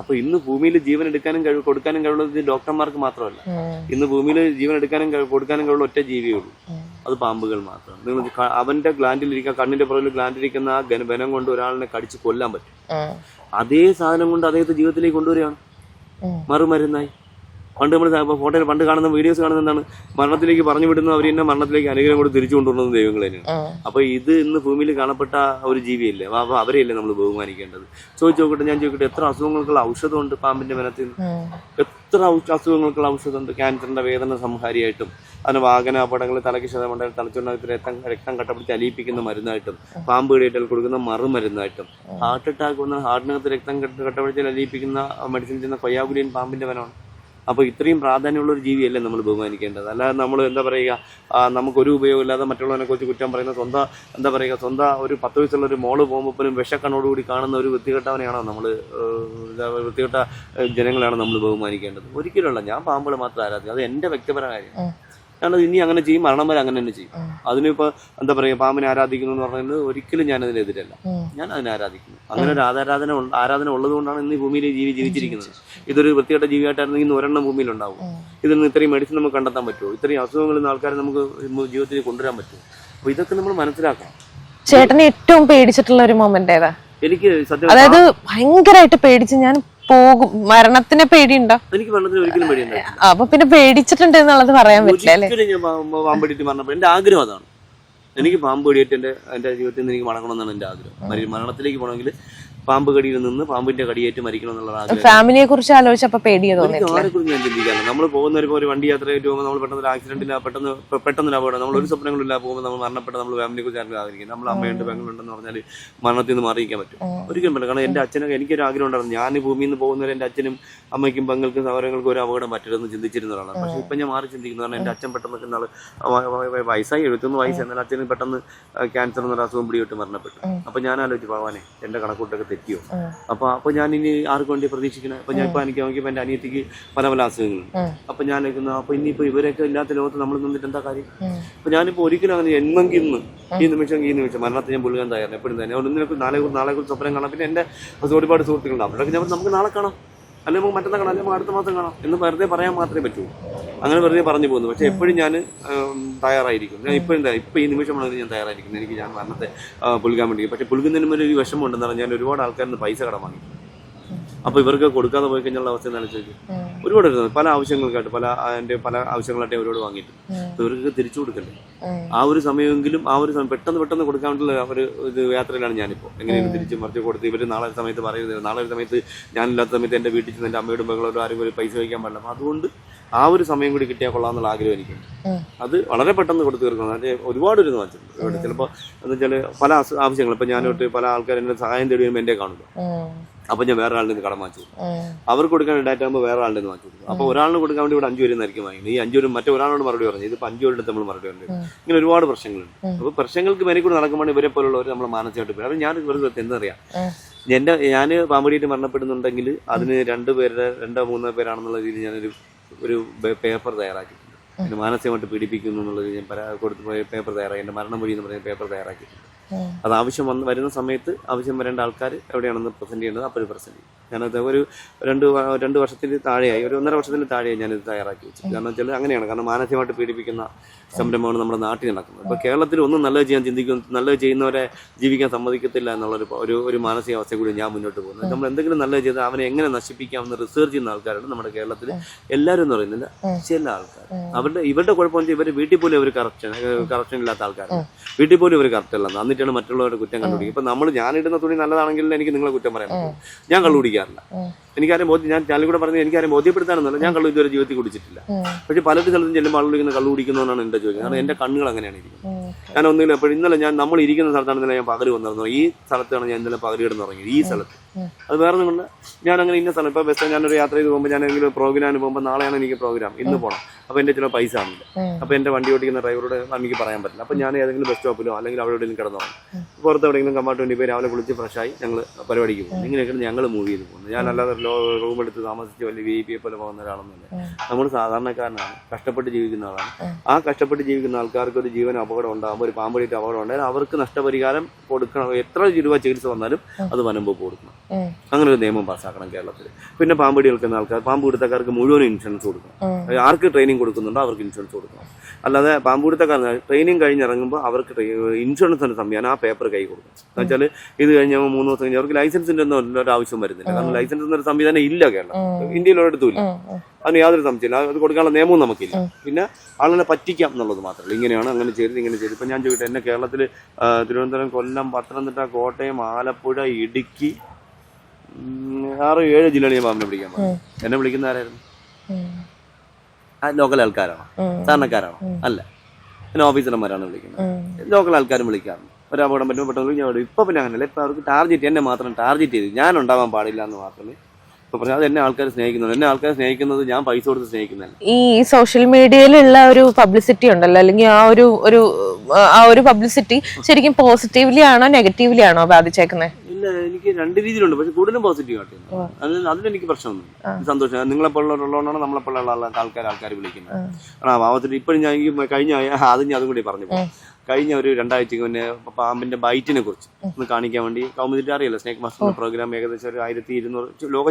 അപ്പൊ ഇന്ന് ഭൂമിയിൽ ജീവൻ എടുക്കാനും കൊടുക്കാനും കഴിവുള്ളത് ഡോക്ടർമാർക്ക് മാത്രമല്ല. ഇന്ന് ഭൂമിയിൽ ജീവൻ എടുക്കാനും കൊടുക്കാനും കഴിവുള്ള ഒറ്റ ജീവിയേ ഉള്ളൂ, അത് പാമ്പുകൾ മാത്രമാണ്. നിങ്ങൾ അവന്റെ ഗ്ലാൻഡിലിരിക്കുന്ന കണ്ണിന്റെ പുറകിൽ ഗ്ലാൻഡിലിരിക്കുന്ന ആ ബലം കൊണ്ട് ഒരാളിനെ കടിച്ച് കൊല്ലാൻ പറ്റും. അതേ സാധനം കൊണ്ട് അദ്ദേഹത്തെ ജീവിതത്തിലേക്ക് കൊണ്ടുവരികയാണ് മറുമരുന്നായി. പണ്ട് നമ്മൾ ഫോട്ടോയിൽ പണ്ട് കാണുന്ന വീഡിയോസ് കാണുന്ന എന്താണ്, മരണത്തിലേക്ക് പറഞ്ഞു വിടുന്ന അവർ തന്നെ മരണത്തിലേക്ക് അനുഗ്രഹം കൂടി തിരിച്ചു കൊണ്ടുവരുന്നത് ദൈവങ്ങൾ തന്നെയാണ്. അപ്പൊ ഇത് ഇന്ന് ഭൂമിയിൽ കാണപ്പെട്ട ഒരു ജീവിയല്ലേ, അപ്പൊ അവരെയല്ലേ നമ്മൾ ബഹുമാനിക്കേണ്ടത്. ഞാൻ ചോദിക്കട്ടെ, എത്ര അസുഖങ്ങൾക്കുള്ള ഔഷധമുണ്ട് പാമ്പിന്റെ വനത്തിൽ? എത്ര അസുഖങ്ങൾക്കുള്ള ഔഷധമുണ്ട്? ക്യാൻസറിന്റെ വേദന സംഹാരിയായിട്ടും, അതിന് വാഹന അപകടങ്ങൾ, തലയ്ക്ക് ക്ഷതമുണ്ടായി തലച്ചുണ്ടാക്കി രക്തം കട്ടപ്പിടിച്ച് അലിയിപ്പിക്കുന്ന മരുന്നായിട്ടും, പാമ്പ് കടിയേറ്റാൽ കൊടുക്കുന്ന മറുമരുന്നായിട്ടും, ഹാർട്ട് അറ്റാക്ക് വന്ന ഹാർട്ടിനകത്ത് രക്തം കട്ടപ്പിടിച്ചാൽ അലിയിപ്പിക്കുന്ന മെഡിസിൻ ചെയ്യുന്ന കൊയ്യാകുലിയൻ പാമ്പിന്റെ വനമാണ്. അപ്പോൾ ഇത്രയും പ്രാധാന്യമുള്ള ഒരു ജീവിയല്ലേ നമ്മൾ ബഹുമാനിക്കേണ്ടത്. അല്ലാതെ നമ്മൾ എന്താ പറയുക, നമുക്കൊരു ഉപയോഗമില്ലാതെ മറ്റുള്ളവനെ കുറിച്ച് കുറ്റം പറയുന്ന സ്വന്തം ഒരു 10 വയസ്സുള്ള ഒരു മോള് പോകുമ്പോൾ പോലും വിഷക്കണ്ണോടുകൂടി കാണുന്ന ഒരു വൃത്തികെട്ടവനെയാണോ നമ്മൾ, വൃത്തികെട്ട ജനങ്ങളാണ് നമ്മൾ ബഹുമാനിക്കേണ്ടത്? ഒരിക്കലുമല്ല. ഞാൻ പാമ്പുകളെ മാത്രം ആരാധിക്കും. അത് എൻ്റെ വ്യക്തിപരമായ കാര്യം. ഞാനത് ഇനി അങ്ങനെ ചെയ്യും, മരണം വരെ അങ്ങനെ തന്നെ ചെയ്യും. അതിനിപ്പോൾ എന്താ പറയുക, പാമ്പിനെ ആരാധിക്കുന്നു എന്ന് പറയുന്നത് ഒരിക്കലും ഞാൻ അതിനെതിരല്ല. ഞാൻ അതിനെ ആരാധിക്കുന്നു. അങ്ങനെ ഒരു ആരാധന ഉള്ളത് കൊണ്ടാണ് ഇന്ന് ഈ ഭൂമിയിൽ ജീവിച്ചിരിക്കുന്നത്. ഇതൊരു വൃത്തികെട്ട ജീവിയായിട്ടായിരുന്നെങ്കിൽ ഇന്ന് ഒരെണ്ണം ഭൂമിയിൽ ഉണ്ടാവും. ഇതിൽ നിന്ന് ഇത്രയും മെഡിസിൻ നമുക്ക് കണ്ടെത്താൻ പറ്റുമോ? ഇത്രയും അസുഖങ്ങളിൽ നിന്ന് ആൾക്കാരെ നമുക്ക് ജീവിതത്തിൽ കൊണ്ടുവരാൻ പറ്റുമോ? അപ്പോൾ ഇതൊക്കെ നമ്മൾ മനസ്സിലാക്കണം. ചേട്ടന് ഏറ്റവും പേടിച്ചിട്ടുള്ള ഒരു മൊമെന്റ് ഏതാ? എനിക്ക് സത്യം, അതായത് ഭയങ്കരമായിട്ട് പേടിച്ച് ഞാൻ പോകും, മരണത്തിനെ പേടിയുണ്ടോ? എനിക്ക് മരണത്തിന് ഒരിക്കലും പേടിയുണ്ടായി. അപ്പൊ പിന്നെ പേടിച്ചിട്ടുണ്ട് എന്നുള്ളത് പറയാൻ പറ്റില്ല അല്ലേ? ഞാൻ പാമ്പടിയിട്ട് മരണപ്പെട്ടു. എന്റെ ആഗ്രഹം അതാണ്. എനിക്ക് പാമ്പ് കടിയേറ്റ് എന്റെ ജീവിതത്തിൽ നിന്ന് എനിക്ക് മടങ്ങണമെന്നാണ് എന്റെ ആഗ്രഹം. മരണത്തിലേക്ക് പോകണമെങ്കിൽ പാമ്പ് കടിയിൽ നിന്ന് പാമ്പിന്റെ കടിയേറ്റ് മരിക്കണം എന്നുള്ള ആഗ്രഹം. ഫാമിലിയെ കുറിച്ച് ആലോചിച്ചപ്പോ പേടിയോ തോന്നി? ആരെക്കുറിച്ച് ഞാൻ ചിന്തിക്കാറില്ല. നമ്മൾ പോകുന്നവരിപ്പോൾ ഒരു വണ്ടി യാത്രയായിട്ട് പോകുമ്പോൾ നമ്മൾ പെട്ടെന്ന് ഒരു ആക്സിഡന്റില്ല, പെട്ടെന്ന് അപകടം, നമ്മൾ ഒരു സ്വപ്നങ്ങളില്ല പോകുമ്പോൾ നമ്മൾ മരണപ്പെട്ട നമ്മൾ ഫാമിലിയെ കുറിച്ച് ആരും ആഗ്രഹിക്കും. നമ്മൾ അമ്മയുണ്ട് പെങ്ങളുണ്ടെന്ന് പറഞ്ഞാൽ മരണത്തിൽ നിന്ന് മാറിയിക്കാൻ പറ്റും? ഒരിക്കലും പറ്റില്ല. കാരണം എന്റെ അച്ഛനൊക്കെ എനിക്കൊരു ആഗ്രഹം ഉണ്ടായിരുന്നു. ഞാൻ ഈ ഭൂമിയിൽ നിന്ന് പോകുന്നവരെ എന്റെ അച്ഛനും അമ്മയ്ക്കും പെങ്ങൾക്കും സഹോദരങ്ങൾക്കും ഒരു അപകടം പറ്റരുതെന്ന് ചിന്തിച്ചിരുന്ന ഒരാളാണ്. പക്ഷെ ഇപ്പം ഞാൻ മാറി ചിന്തിക്കുന്നു. കാരണം എന്റെ അച്ഛൻ പെട്ടെന്ന് നാൾ വയസ്സായി 71 വയസ്സ്, എന്നാൽ അച്ഛന് പെട്ടെന്ന് ക്യാൻസർ എന്നൊരു അസുഖം പിടിവിട്ട് മരണപ്പെട്ടു. അപ്പൊ ഞാൻ ആലോചിച്ചു, ഭഗവാനെ എന്റെ കണക്കൂട്ടൊക്കെ തെറ്റിയോ? അപ്പൊ ഞാൻ ഇനി ആർക്ക് വേണ്ടി പ്രതീക്ഷിക്കണം? അപ്പൊ ഞാൻ ഇപ്പൊ എനിക്ക് നോക്കിയപ്പോ എന്റെ അനിയത്തിക്ക് പല അസുഖങ്ങളുണ്ട്. അപ്പൊ ഞാൻ നോക്കുന്നു, അപ്പൊ ഇനിയിപ്പോ ഇവരൊക്കെ ഇല്ലാത്ത ലോകത്ത് നമ്മൾ നിന്നിട്ട് എന്താ കാര്യം? അപ്പൊ ഞാനിപ്പോ ഒരിക്കലും അങ്ങനെ എന്നെങ്കിൽ ഇന്ന് ഈ നിമിഷം മരണത്തെ ഞാൻ പുള്ളിക്കാൻ തയ്യാറാണ് എപ്പോഴും തന്നെ. ഒന്നിനൊക്കെ നാളെ കുറിച്ച് സ്വപ്നം കാണാം. പിന്നെ എന്റെ ഒരുപാട് സുഹൃത്തുക്കളുണ്ട്. അവരൊക്കെ ഞാൻ നമുക്ക് നാളെ കാണാം, അല്ലെങ്കിൽ നമുക്ക് മറ്റന്നാൾ കാണാം, അല്ലെങ്കിൽ അടുത്ത മാസം കാണാം എന്ന് വെറുതെ പറയാൻ മാത്രമേ പറ്റൂ. അങ്ങനെ വെറുതെ പറഞ്ഞു പോകുന്നു. പക്ഷെ എപ്പോഴും ഞാൻ തയ്യാറായിരിക്കും. ഞാൻ ഇപ്പൊ ഈ നിമിഷമാണെങ്കിൽ ഞാൻ തയ്യാറായിരിക്കുന്നത്. എനിക്ക് ഞാൻ മരണത്തെ പുൽകാൻ വേണ്ടി. പക്ഷെ പുൽകുന്നതിന് മുന്നേ ഒരു വിഷമം ഉണ്ടെന്നാണ്, ഞാൻ ഒരുപാട് ആൾക്കാരിൽ നിന്ന് പൈസ കടം വാങ്ങി. അപ്പൊ ഇവർക്ക് കൊടുക്കാതെ പോയി കഴിഞ്ഞുള്ള അവസ്ഥ അനുസരിച്ച് ഒരുപാട് പല ആവശ്യങ്ങൾക്കായിട്ട് പല ആവശ്യങ്ങളായിട്ട് അവരോട് വാങ്ങിയിട്ട് ഇവർക്ക് തിരിച്ചു കൊടുക്കണ്ടേ? ആ ഒരു സമയമെങ്കിലും പെട്ടെന്ന് കൊടുക്കാൻ വേണ്ടിയുള്ള ഒരു യാത്രയിലാണ് ഞാനിപ്പോൾ. എങ്ങനെയാണ് തിരിച്ച് മറിച്ച് കൊടുത്ത് ഇവർ നാളെ സമയത്ത് പറയുന്നത്, നാളെ സമയത്ത് ഞാനില്ലാത്ത സമയത്ത് എൻ്റെ വീട്ടിൽ ചെന്ന് എൻ്റെ അമ്മയോടും മകളോടും ആരും ഒരു പൈസ വയ്ക്കാൻ പാടില്ല. അപ്പം അതുകൊണ്ട് ആ ഒരു സമയം കൂടി കിട്ടിയാൽ കൊള്ളാമെന്നുള്ള ആഗ്രഹം എനിക്കുണ്ട്. അത് വളരെ പെട്ടെന്ന് കൊടുത്തു തീർക്കണം. അതിന് ഒരുപാട് ഒരു വാങ്ങിച്ചിട്ടുണ്ട്. ചിലപ്പോൾ എന്ന് വെച്ചാൽ പല ആവശ്യങ്ങൾ, ഇപ്പം ഞാനോട്ട് പല ആൾക്കാർ എന്നെ സഹായം തേടി വരുമ്പോൾ എൻ്റെ കാണുക. അപ്പൊ ഞാൻ വേറെ ആളുടെ നിന്ന് കടം വാങ്ങിച്ചു കൊടുക്കും. അവർക്ക് കൊടുക്കാൻ ഡാറ്റ ആകുമ്പോൾ വേറെ ആളുടെ നിന്ന് വാങ്ങിച്ചു കൊടുക്കും. അപ്പൊ ഒരാളിന് കൊടുക്കാൻ വേണ്ടി ഇവിടെ 5 പേര് ആയിരിക്കും വാങ്ങിക്കുന്നത്. ഈ 5 പേരും മറ്റേ ഒരാളോട് മറുപടി പറഞ്ഞു. ഇതിപ്പോൾ 5 പേരുടെ നമ്മൾ മറുപടി പറഞ്ഞു. ഇങ്ങനെ ഒരുപാട് പ്രശ്നങ്ങളുണ്ട്. അപ്പൊ പ്രശ്നങ്ങൾക്ക് മേലെ കൂടെ നടക്കുമ്പോൾ ഇവരെ പോലുള്ളവർ നമ്മൾ മാനസികമായിട്ട് പോയി. അത് ഞാൻ വെറുതെ എന്തറിയാം, ഞാൻ പാമ്പടിയിട്ട് മരണപ്പെടുന്നുണ്ടെങ്കിൽ അതിന് 2 പേരുടെ 2-3 പേരാണെന്നുള്ള രീതിയിൽ ഞാനൊരു പേപ്പർ തയ്യാറാക്കിയിട്ടുണ്ട്. എന്നെ മാനസികമായിട്ട് പീഡിപ്പിക്കുന്നു എന്നുള്ളത് ഞാൻ കൊടുത്ത് പേപ്പർ തയ്യാറാക്കി, എൻ്റെ മരണം വഴി എന്ന് പറയുന്ന പേപ്പർ തയ്യാറാക്കിയിട്ടുണ്ട്. അത് ആവശ്യം വരുന്ന സമയത്ത് ആവശ്യം വരേണ്ട ആൾക്കാർ എവിടെയാണെന്ന് പ്രസന്റ് ചെയ്യേണ്ടത് അപ്പോൾ പ്രസന്റ് ചെയ്യും. ഞാനത് ഒരു 2 വർഷത്തിൽ താഴെയായി, ഒരു 1.5 വർഷത്തിൽ താഴെയായി ഞാനിത് തയ്യാറാക്കി വെച്ചു. കാരണം വെച്ചാൽ അങ്ങനെയാണ്. കാരണം മാനസികമായിട്ട് പീഡിപ്പിക്കുന്ന സംരംഭമാണ് നമ്മുടെ നാട്ടിൽ നടക്കുന്നത്. അപ്പോൾ കേരളത്തിൽ ഒന്നും നല്ലത് ചെയ്യാൻ ചിന്തിക്കും, നല്ലത് ചെയ്യുന്നവരെ ജീവിക്കാൻ സമ്മതിക്കത്തില്ല എന്നുള്ളൊരു മാനസികാവസ്ഥ കൂടി ഞാൻ മുന്നോട്ട് പോകുന്നത്. നമ്മൾ എന്തെങ്കിലും നല്ലത് ചെയ്ത് അവനെ എങ്ങനെ നശിപ്പിക്കാമെന്ന് റിസർച്ച് ചെയ്യുന്ന ആൾക്കാരാണ് നമ്മുടെ കേരളത്തിൽ. എല്ലാവരും എന്ന് പറയുന്നില്ല, ചില ആൾക്കാർ. ഇവരുടെ കുഴപ്പമെന്ന് വെച്ചാൽ ഇവർ വീട്ടിൽ പോലും അവർ കറപ്ഷൻ ഇല്ലാത്ത ആൾക്കാരാണ്. വീട്ടിൽ പോലും ഇവർ കറക്റ്റ് അല്ല. എന്നിട്ടാണ് മറ്റുള്ളവരുടെ കുറ്റം കണ്ടുപിടിക്കും. ഇപ്പൊ ഞാനിടുന്ന തുണി നല്ലതാണെങ്കിൽ എനിക്ക് നിങ്ങളെ കുറ്റം പറയാൻ പറ്റും. ഞാൻ കള്ളു കുടിക്കാറില്ല. എനിക്കാരും ഞാൻ ചാനലിൽ കൂടെ പറഞ്ഞത് എനിക്കാരും ബോധ്യപ്പെടുത്താനൊന്നുമല്ല. ഞാൻ കള്ളു ഇതുവരെ ജീവിതത്തിൽ കുടിച്ചിട്ടില്ല. പക്ഷെ പലരുടെ സ്ഥലത്തും ചെല്ലുമ്പോൾ ആളുകൾ കള്ളു കുടിക്കുന്നതാണ് എന്റെ ചോദ്യം. കാരണം എന്റെ കണ്ണുകൾ അങ്ങനെയാണ് ഇരിക്കുന്നത്. ഞാൻ ഒന്നുമില്ല. അപ്പോൾ ഇന്നലെ നമ്മൾ ഇരിക്കുന്ന സ്ഥലത്താണ് ഞാൻ പകല് വന്നിരുന്നത്. ഈ സ്ഥലത്താണ് ഞാൻ ഇന്നലെ പകല് കിടന്നുറങ്ങിയത്. ഈ സ്ഥലത്ത് അത് വേറെ നിങ്ങളുടെ ഞാൻ അങ്ങനെ ഇന്ന സ്ഥലം. ഇപ്പോൾ ബസ് ഞാനൊരു യാത്ര ചെയ്ത് പോകുമ്പോൾ ഞാൻ എന്തെങ്കിലും പ്രോഗ്രാമിന് പോകുമ്പോൾ നാളെയാണ് എനിക്ക് പ്രോഗ്രാം, ഇന്ന് പോകണം. അപ്പോൾ എൻ്റെ ചില പൈസ ആണില്ല. അപ്പോൾ എൻ്റെ വണ്ടി ഓടിക്കുന്ന ഡ്രൈവറോട് എനിക്ക് പറയാൻ പറ്റില്ല. അപ്പോൾ ഞാൻ ഏതെങ്കിലും ബസ് സ്റ്റോപ്പിലോ അല്ലെങ്കിൽ അവിടെ എവിടെയെങ്കിലും കിടന്നുറങ്ങും. പുറത്ത് എവിടെയെങ്കിലും കമ്പാർട്ട്മെൻറ്റിൽ പോയി രാവിലെ കുളിച്ച് ഫ്രഷായി ഞങ്ങൾ പരിപാടിക്ക് പോകും. ഇങ്ങനെയൊക്കെയാണ് ഞങ്ങൾ മൂവ് ചെയ്ത് പോകുന്നത്. ഞാനല്ലാതെ റൂം എടുത്ത് താമസിച്ച് വലിയ VIP പോലെ പോകുന്ന ഒരാളൊന്നുമില്ല. നമ്മൾ സാധാരണക്കാരനാണ്, കഷ്ടപ്പെട്ട് ജീവിക്കുന്ന ആളാണ്. ആ കഷ്ടപ്പെട്ട് ജീവിക്കുന്ന ആൾക്കാർക്ക് ഒരു ജീവൻ അപകടം ഉണ്ടാകുമ്പോൾ, ഒരു പാമ്പടിയിട്ട് അപകടം ഉണ്ടായാൽ അവർക്ക് നഷ്ടപരിഹാരം കൊടുക്കണം. എത്ര രൂപ ചികിത്സ വന്നാലും അത് വനംവകുപ്പ് കൊടുക്കണം. അങ്ങനെ ഒരു നിയമം പാസ്സാക്കണം കേരളത്തിൽ. പിന്നെ പാമ്പടി കേൾക്കുന്ന ആൾക്കാർ, പാമ്പ് പിടുത്തക്കാർക്ക് മുഴുവൻ ഇൻഷുറൻസ് കൊടുക്കണം. ആർക്ക് ട്രെയിനിങ് കൊടുക്കുന്നുണ്ടോ അവർക്ക് ഇൻഷുറൻസ് കൊടുക്കണം. അല്ലാതെ പാമ്പ് പിടുത്തക്കാരന് ട്രെയിനിങ് കഴിഞ്ഞിറങ്ങുമ്പോൾ അവർക്ക് ഇൻഷുറൻസിന്റെ സംവിധാനം ആ പേപ്പർ കൈ കൊടുക്കണം. എന്ന് വെച്ചാൽ ഇത് കഴിഞ്ഞാൽ 3 ദിവസം കഴിഞ്ഞ് അവർക്ക് ലൈസൻസിന്റെ ഒന്നും ഒരു ആവശ്യം വരുന്നില്ല. കാരണം ലൈസൻസ് എന്നൊരു സംവിധാനം ഇല്ല കേരളം, ഇന്ത്യയിൽ ഒരിടത്തും ഇല്ല. അതിന് യാതൊരു സംശയമില്ല. അത് കൊടുക്കാനുള്ള നിയമവും നമുക്കില്ല. പിന്നെ ആളുകളെ പറ്റിക്കാം എന്നുള്ളത് മാത്രമല്ല. ഇങ്ങനെയാണ്, അങ്ങനെ ചെയ്ത്, ഇങ്ങനെ ചെയ്ത്. ഇപ്പം ഞാൻ ചോദിക്കട്ടെ, എന്നെ കേരളത്തിൽ തിരുവനന്തപുരം, കൊല്ലം, പത്തനംതിട്ട, കോട്ടയം, ആലപ്പുഴ, ഇടുക്കി 6-7 ജില്ലകളിൽ ഞാൻ പാമ്പിനെ പിടിക്കാൻ പോകും. എന്നെ വിളിക്കുന്ന ആരായിരുന്നു? ലോക്കൽ ആൾക്കാരാണോ? സാധാരണക്കാരാണോ? അല്ല, പിന്നെ ഓഫീസർമാരാണ് വിളിക്കുന്നത്. ലോക്കൽ ആൾക്കാരും വിളിക്കാറുണ്ട്. ഒരു അപകടം പറ്റുമ്പോൾ പെട്ടെന്ന് ഞാൻ ഇപ്പൊ പിന്നെ അങ്ങനെയല്ല. ഇപ്പൊ അവർക്ക് ടാർഗറ്റ്, എന്നെ മാത്രം ടാർഗറ്റ് ചെയ്ത് ഞാൻ ഉണ്ടാവാൻ പാടില്ല എന്ന് മാത്രമേ ഇപ്പൊ പറഞ്ഞാൽ. അത് എന്നെ ആൾക്കാർ സ്നേഹിക്കുന്നുണ്ട്. എന്നെ ആൾക്കാർ സ്നേഹിക്കുന്നത് ഞാൻ പൈസ കൊടുത്ത് സ്നേഹിക്കുന്നതല്ല. ഈ സോഷ്യൽ മീഡിയയിലുള്ള ഒരു പബ്ലിസിറ്റി ഉണ്ടല്ലോ, അല്ലെങ്കിൽ ആ ഒരു പബ്ലിസിറ്റി ശരിക്കും പോസിറ്റീവ്ലി ആണോ നെഗറ്റീവ്ലി ആണോ ബാധിച്ചേക്കുന്നത്? ഇല്ല, എനിക്ക് രണ്ട് രീതിയിലുണ്ട്. പക്ഷെ കൂടുതലും പോസിറ്റീവ് ആയിട്ട് അതിലെനിക്ക് പ്രശ്നമൊന്നുമില്ല. സന്തോഷം. നിങ്ങളെപ്പോലുള്ളതുകൊണ്ടാണ് നമ്മളെപ്പോലുള്ള ആൾക്കാർ വിളിക്കുന്നത്. ആ ഭാവത്തിൽ ഇപ്പോഴും ഞാൻ കഴിഞ്ഞ അതും കൂടി പറഞ്ഞു പോകും. കഴിഞ്ഞ ഒരു 2 ആഴ്ചക്ക് മുന്നേ പാമ്പിന്റെ ബൈറ്റിനെ കുറിച്ച് ഒന്ന് കാണിക്കാൻ വേണ്ടി കൗമുദിന്റെ അറിയില്ല, സ്നേക് മാസ്റ്റർ പ്രോഗ്രാം ഏകദേശം ഒരു 1200 ലോക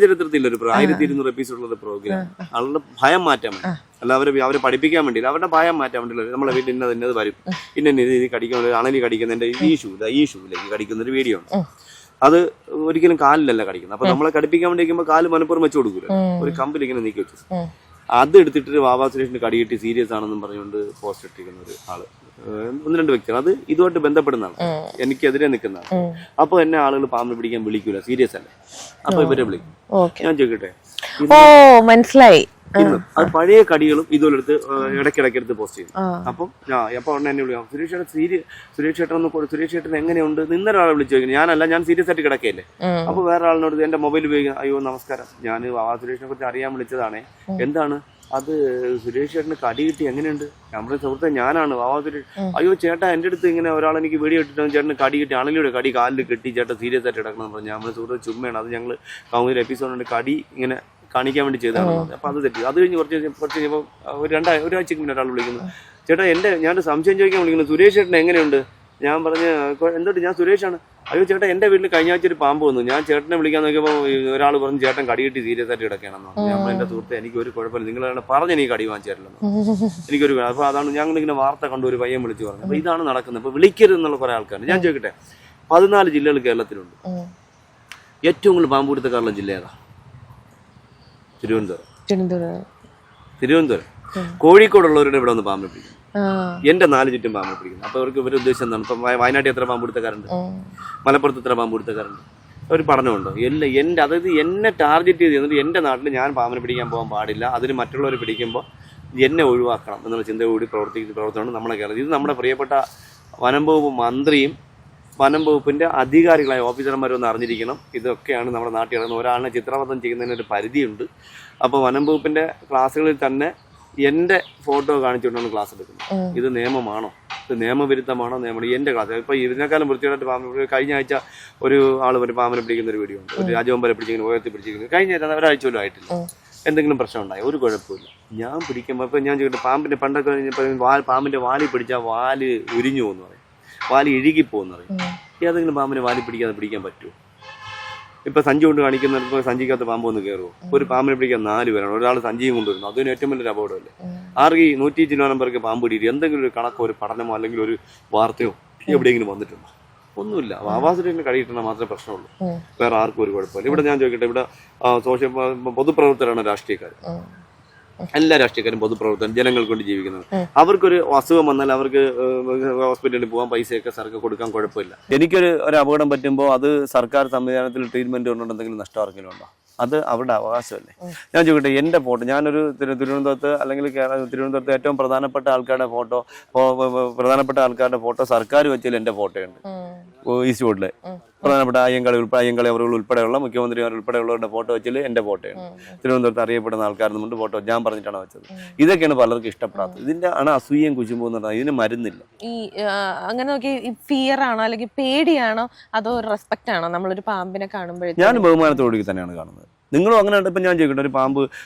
ചരിത്രത്തിൽ ഒരു 1200 എപ്പിസോഡുള്ള ഒരു പ്രോഗ്രാം. അവരുടെ ഭയം മാറ്റാൻ വേണ്ടി, അല്ല അവരെ പഠിപ്പിക്കാൻ വേണ്ടിയില്ല, അവരുടെ ഭയം മാറ്റാൻ വേണ്ടിയില്ല. നമ്മളെ വീട്ടിൽ ഇന്നത് വരും, ഇത് കടിക്കാൻ, അണലി കടിക്കുന്നതിന്റെ ഈ ഷൂവിലേക്ക് കടിക്കുന്ന ഒരു വീഡിയോ ഉണ്ട്. അത് ഒരിക്കലും കാലിലല്ല കടിക്കുന്നത്. അപ്പൊ നമ്മളെ കടിപ്പിക്കാൻ വേണ്ടി വയ്ക്കുമ്പോൾ കാല് മനപ്പുറം വെച്ച് കൊടുക്കൂല, ഒരു കമ്പിൽ ഇങ്ങനെ നീക്കി വെച്ചു. അത് എടുത്തിട്ട് വാവാ സുരേഷിന് കടി കിട്ടി സീരിയസ് ആണെന്നും പറഞ്ഞുകൊണ്ട് പോസ്റ്റ് ഇട്ടിരിക്കുന്ന ഒരു ആള്, 1-2 വ്യക്തികൾ. അത് ഇതുമായിട്ട് ബന്ധപ്പെടുന്ന ആളാണ്, എനിക്കെതിരെ നിൽക്കുന്ന ആൾ. അപ്പൊ എന്നെ ആളുകൾ പാമ്പ് പിടിക്കാൻ വിളിക്കൂല, സീരിയസ് അല്ലേ. അപ്പൊ ഇവരെ വിളിക്കും. ഞാൻ ചോദിക്കട്ടെ, മനസ്സിലായി. അത് പഴയ കടികളും ഇതുപോലെടുത്ത് ഇടയ്ക്കിടയ്ക്ക് പോസ്റ്റ് ചെയ്യും. അപ്പം അപ്പൊ ഉടനെ എന്നെ വിളിക്കാം, സുരേഷ് ചേട്ടൻ എങ്ങനെയുണ്ട്? ഇന്നൊരാളെ വിളിച്ചു ചോദിക്കുന്നത്. ഞാനല്ല, ഞാൻ സീരിയസ് ആയിട്ട് കിടക്കയല്ലേ. അപ്പൊ വേറെ ആളിനോട് എന്റെ മൊബൈൽ ഉപയോഗിക്കാം. അയ്യോ നമസ്കാരം, ഞാൻ വാവാ സുരേഷിനെ കുറിച്ച് അറിയാൻ വിളിച്ചതാണേ. എന്താണ് അത്? സുരേഷ് ചേട്ടന് കടി കിട്ടി, എങ്ങനെയുണ്ട്? നമ്മുടെ സുഹൃത്തെ ഞാനാണ് വാവാ സുരേഷ്. അയ്യോ ചേട്ടാ, എന്റെ അടുത്ത് ഇങ്ങനെ ഒരാൾ എനിക്ക് വീഡിയോ ഇട്ടിട്ട് ചേട്ടന് കടി കിട്ടി, അണലിയുടെ കടി കാലിൽ കെട്ടി, ചേട്ടൻ സീരിയസ് ആയിട്ട് കിടക്കണം പറഞ്ഞു. നമ്മുടെ സുഹൃത്ത് ചുമ്മയാണ്, അത് ഞങ്ങൾ കൗമുദിൽ എപ്പിസോഡുണ്ട്, കടി ഇങ്ങനെ കാണിക്കാൻ വേണ്ടി ചെയ്തതാണ്. അപ്പൊ അത് തെറ്റി. അത് കഴിഞ്ഞ് കുറച്ച് കഴിഞ്ഞപ്പോൾ ഒരാഴ്ചക്ക് മുന്നേ ഒരാൾ വിളിക്കുന്നു, ചേട്ടാ ഞാനൊരു സംശയം ചോദിക്കാൻ വിളിക്കുന്നു, സുരേഷ് ചേട്ടൻ എങ്ങനെയുണ്ട്? ഞാൻ പറഞ്ഞ് എന്തുകൊണ്ട്, ഞാൻ സുരേഷാണ്. അയ്യോ ചേട്ടാ, എന്റെ വീട്ടിൽ കഴിഞ്ഞ ആഴ്ച ഒരു പാമ്പ് വന്നു, ഞാൻ ചേട്ടനെ വിളിക്കാൻ നോക്കിയപ്പോൾ ഒരാൾ പറഞ്ഞു ചേട്ടൻ കടി കിട്ടി സീരിയസ് ആയിട്ട് കിടക്കണമെന്ന് പറഞ്ഞു. ഞാൻ എന്റെ സുഹൃത്തെ, എനിക്ക് ഒരു കുഴപ്പമില്ല, നിങ്ങളാണ് പറഞ്ഞ് എനിക്ക് കടി വാങ്ങിച്ചിട്ടില്ലെന്ന്. എനിക്കൊരു അപ്പൊ അതാണ് ഞങ്ങളിങ്ങനെ വാർത്ത കണ്ടു, ഒരു പയ്യൻ വിളിച്ചു പറഞ്ഞു. അപ്പൊ ഇതാണ് നടക്കുന്നത്. ഇപ്പൊ വിളിക്കരുത് എന്നുള്ള കുറെ ആൾക്കാരുണ്ട്. ഞാൻ ചോദിക്കട്ടെ, 14 ജില്ലകൾ കേരളത്തിലുണ്ട്. ഏറ്റവും കൂടുതൽ പാമ്പ് പിടുത്തക്കാരുള്ള ജില്ല ഏതാ? തിരുവനന്തപുരം. കോഴിക്കോടുള്ളവരുടെ ഇവിടെ ഒന്ന് പാമ്പ് പിടിക്കും. എന്റെ 4 ചുറ്റും പാമ്പ് പിടിക്കുന്നു. അപ്പൊ അവർക്ക് ഇവരുടെ ഉദ്ദേശം എന്താണ്? ഇപ്പൊ വയനാട്ടിൽ എത്ര പാമ്പ് പിടുത്തക്കാരുണ്ട്? മലപ്പുറത്ത് എത്ര പാമ്പ് പിടുത്തക്കാരുണ്ട്? ഒരു പഠനമുണ്ടോ? അതായത് എന്നെ ടാർഗറ്റ് ചെയ്ത് എന്നിട്ട് എന്റെ നാട്ടിൽ ഞാൻ പാമ്പിനെ പിടിക്കാൻ പോകാൻ പാടില്ല, അതിന് മറ്റുള്ളവർ പിടിക്കുമ്പോൾ എന്നെ ഒഴിവാക്കണം എന്നുള്ള ചിന്തയോടി പ്രവർത്തനമാണ് നമ്മളെ കേരളത്തിൽ. ഇത് നമ്മുടെ പ്രിയപ്പെട്ട വനം വകുപ്പ് മന്ത്രിയും വനം വകുപ്പിന്റെ അധികാരികളായ ഓഫീസർമാരൊന്ന് അറിഞ്ഞിരിക്കണം. ഇതൊക്കെയാണ് നമ്മുടെ നാട്ടിൽ നടക്കുന്നത്. ഒരാളിനെ ചിത്രബദ്ധം ചെയ്യുന്നതിന് ഒരു പരിധിയുണ്ട്. അപ്പോൾ വനം വകുപ്പിന്റെ ക്ലാസ്സുകളിൽ തന്നെ എന്റെ ഫോട്ടോ കാണിച്ചുകൊണ്ടാണ് ക്ലാസ് എടുക്കുന്നത്. ഇത് നിയമമാണോ? ഇത് നിയമവിരുദ്ധമാണോ? എന്റെ ക്ലാസ് ഇപ്പൊ ഇതിനേക്കാളും വൃത്തിയായിട്ട് പാമ്പ്. കഴിഞ്ഞ ആഴ്ച ഒരു ആള് ഒരു പാമ്പിനെ പിടിക്കുന്ന ഒരു വീഡിയോ ഉണ്ട്. ഒരു രാജവമ്പരെ പിടിച്ചിങ്ങനെ ഉയർത്തി പിടിച്ചിരിക്കുന്നത്. കഴിഞ്ഞ ഒരാഴ്ച പോലും ആയിട്ടില്ല. എന്തെങ്കിലും പ്രശ്നം ഉണ്ടായി? ഒരു കുഴപ്പമില്ല. ഞാൻ പിടിക്കുമ്പോൾ ഇപ്പൊ ഞാൻ ചോദിക്കട്ടെ, പാമ്പിന്റെ പണ്ടൊക്കെ പാമ്പിന്റെ വാലി പിടിച്ചാൽ വാല് ഉരിഞ്ഞു പോകുന്നു പറയും, വാലി ഇഴുകിപ്പോന്ന് പറയും. ഏതെങ്കിലും പാമ്പിനെ വാലി പിടിക്കാതെ പിടിക്കാൻ പറ്റുമോ? ഇപ്പൊ സഞ്ചി കൊണ്ട് കാണിക്കുന്ന സഞ്ചിക്കകത്ത് പാമ്പ് ഒന്ന് കയറുമോ? ഒരു പാമ്പിനെ പിടിക്കാൻ 4 പേരാണ്, ഒരാൾ സഞ്ചിയും കൊണ്ടുവരുന്നു. അതിന് ഏറ്റവും വലിയൊരു അപകടമല്ലേ? ആർക്ക് 100 കിലോ നമ്പർക്ക് പാമ്പ് പിടിയിട്ട് എന്തെങ്കിലും ഒരു കണക്കോ ഒരു പഠനമോ അല്ലെങ്കിൽ ഒരു വാർത്തയോ എവിടെയെങ്കിലും വന്നിട്ടുണ്ടോ? ഒന്നുമില്ല. ആവാസത്തിന് കടിയിട്ടാൽ മാത്രമേ പ്രശ്നമുള്ളൂ, വേറെ ആർക്കും ഒരു കുഴപ്പമില്ല. ഇവിടെ ഞാൻ ചോദിക്കട്ടെ, ഇവിടെ പൊതുപ്രവർത്തകരാണ് രാഷ്ട്രീയക്കാർ. എല്ലാ രാഷ്ട്രീയക്കാരും പൊതുപ്രവർത്തനം, ജനങ്ങൾക്ക് വേണ്ടി ജീവിക്കുന്നത്. അവർക്കൊരു അസുഖം വന്നാൽ അവർക്ക് ഹോസ്പിറ്റലിൽ പോകാൻ പൈസയൊക്കെ സർക്കാർ കൊടുക്കാൻ കുഴപ്പമില്ല. എനിക്കൊരു അപകടം പറ്റുമ്പോൾ അത് സർക്കാർ സംവിധാനത്തിൽ ട്രീറ്റ്മെന്റ് കൊണ്ടുകൊണ്ട് എന്തെങ്കിലും നഷ്ടം ആർക്കെങ്കിലും ഉണ്ടോ? അത് അവരുടെ അവകാശമല്ലേ? ഞാൻ ചോദിക്കട്ടെ, എന്റെ ഫോട്ടോ, ഞാനൊരു തിരുവനന്തപുരത്ത് അല്ലെങ്കിൽ തിരുവനന്തപുരത്ത് ഏറ്റവും പ്രധാനപ്പെട്ട ആൾക്കാരുടെ ഫോട്ടോ സർക്കാർ വെച്ചാൽ എന്റെ ഫോട്ടോയുണ്ട്. ഈസ്റ്റ് റോഡിലെ പ്രധാനപ്പെട്ട അയ്യങ്കാളി അവരുകൾ ഉൾപ്പെടെയുള്ള മുഖ്യമന്ത്രിമാർ ഉൾപ്പെടെയുള്ളവരുടെ ഫോട്ടോ വെച്ചാൽ എന്റെ ഫോട്ടോയാണ്. തിരുവനന്തപുരത്ത് അറിയപ്പെടുന്ന ആൾക്കാരുടെ മുമ്പ് ഫോട്ടോ ഞാൻ പറഞ്ഞിട്ടാണ് വെച്ചത്. ഇതൊക്കെയാണ് പലർക്കും ഇഷ്ടപ്പെടാത്തത്. ഇതിന്റെ ആണ് അസൂയയും കുശുമ്പും എന്ന് പറഞ്ഞാൽ ഇതിന് മരുന്നില്ല. ഈ അങ്ങനെ നോക്കി ഫിയർ ആണോ അല്ലെങ്കിൽ പേടിയാണോ അതോ റെസ്പെക്ട് ആണോ നമ്മളൊരു പാമ്പിനെ കാണുമ്പോഴേ? ഞാൻ ബഹുമാനത്തോടെ തന്നെയാണ് കാണുന്നത്. നിങ്ങളും അങ്ങനെ ഉണ്ട്. ഇപ്പം ഞാൻ ചോദിക്കട്ടെ, ഒരു പാമ്പ്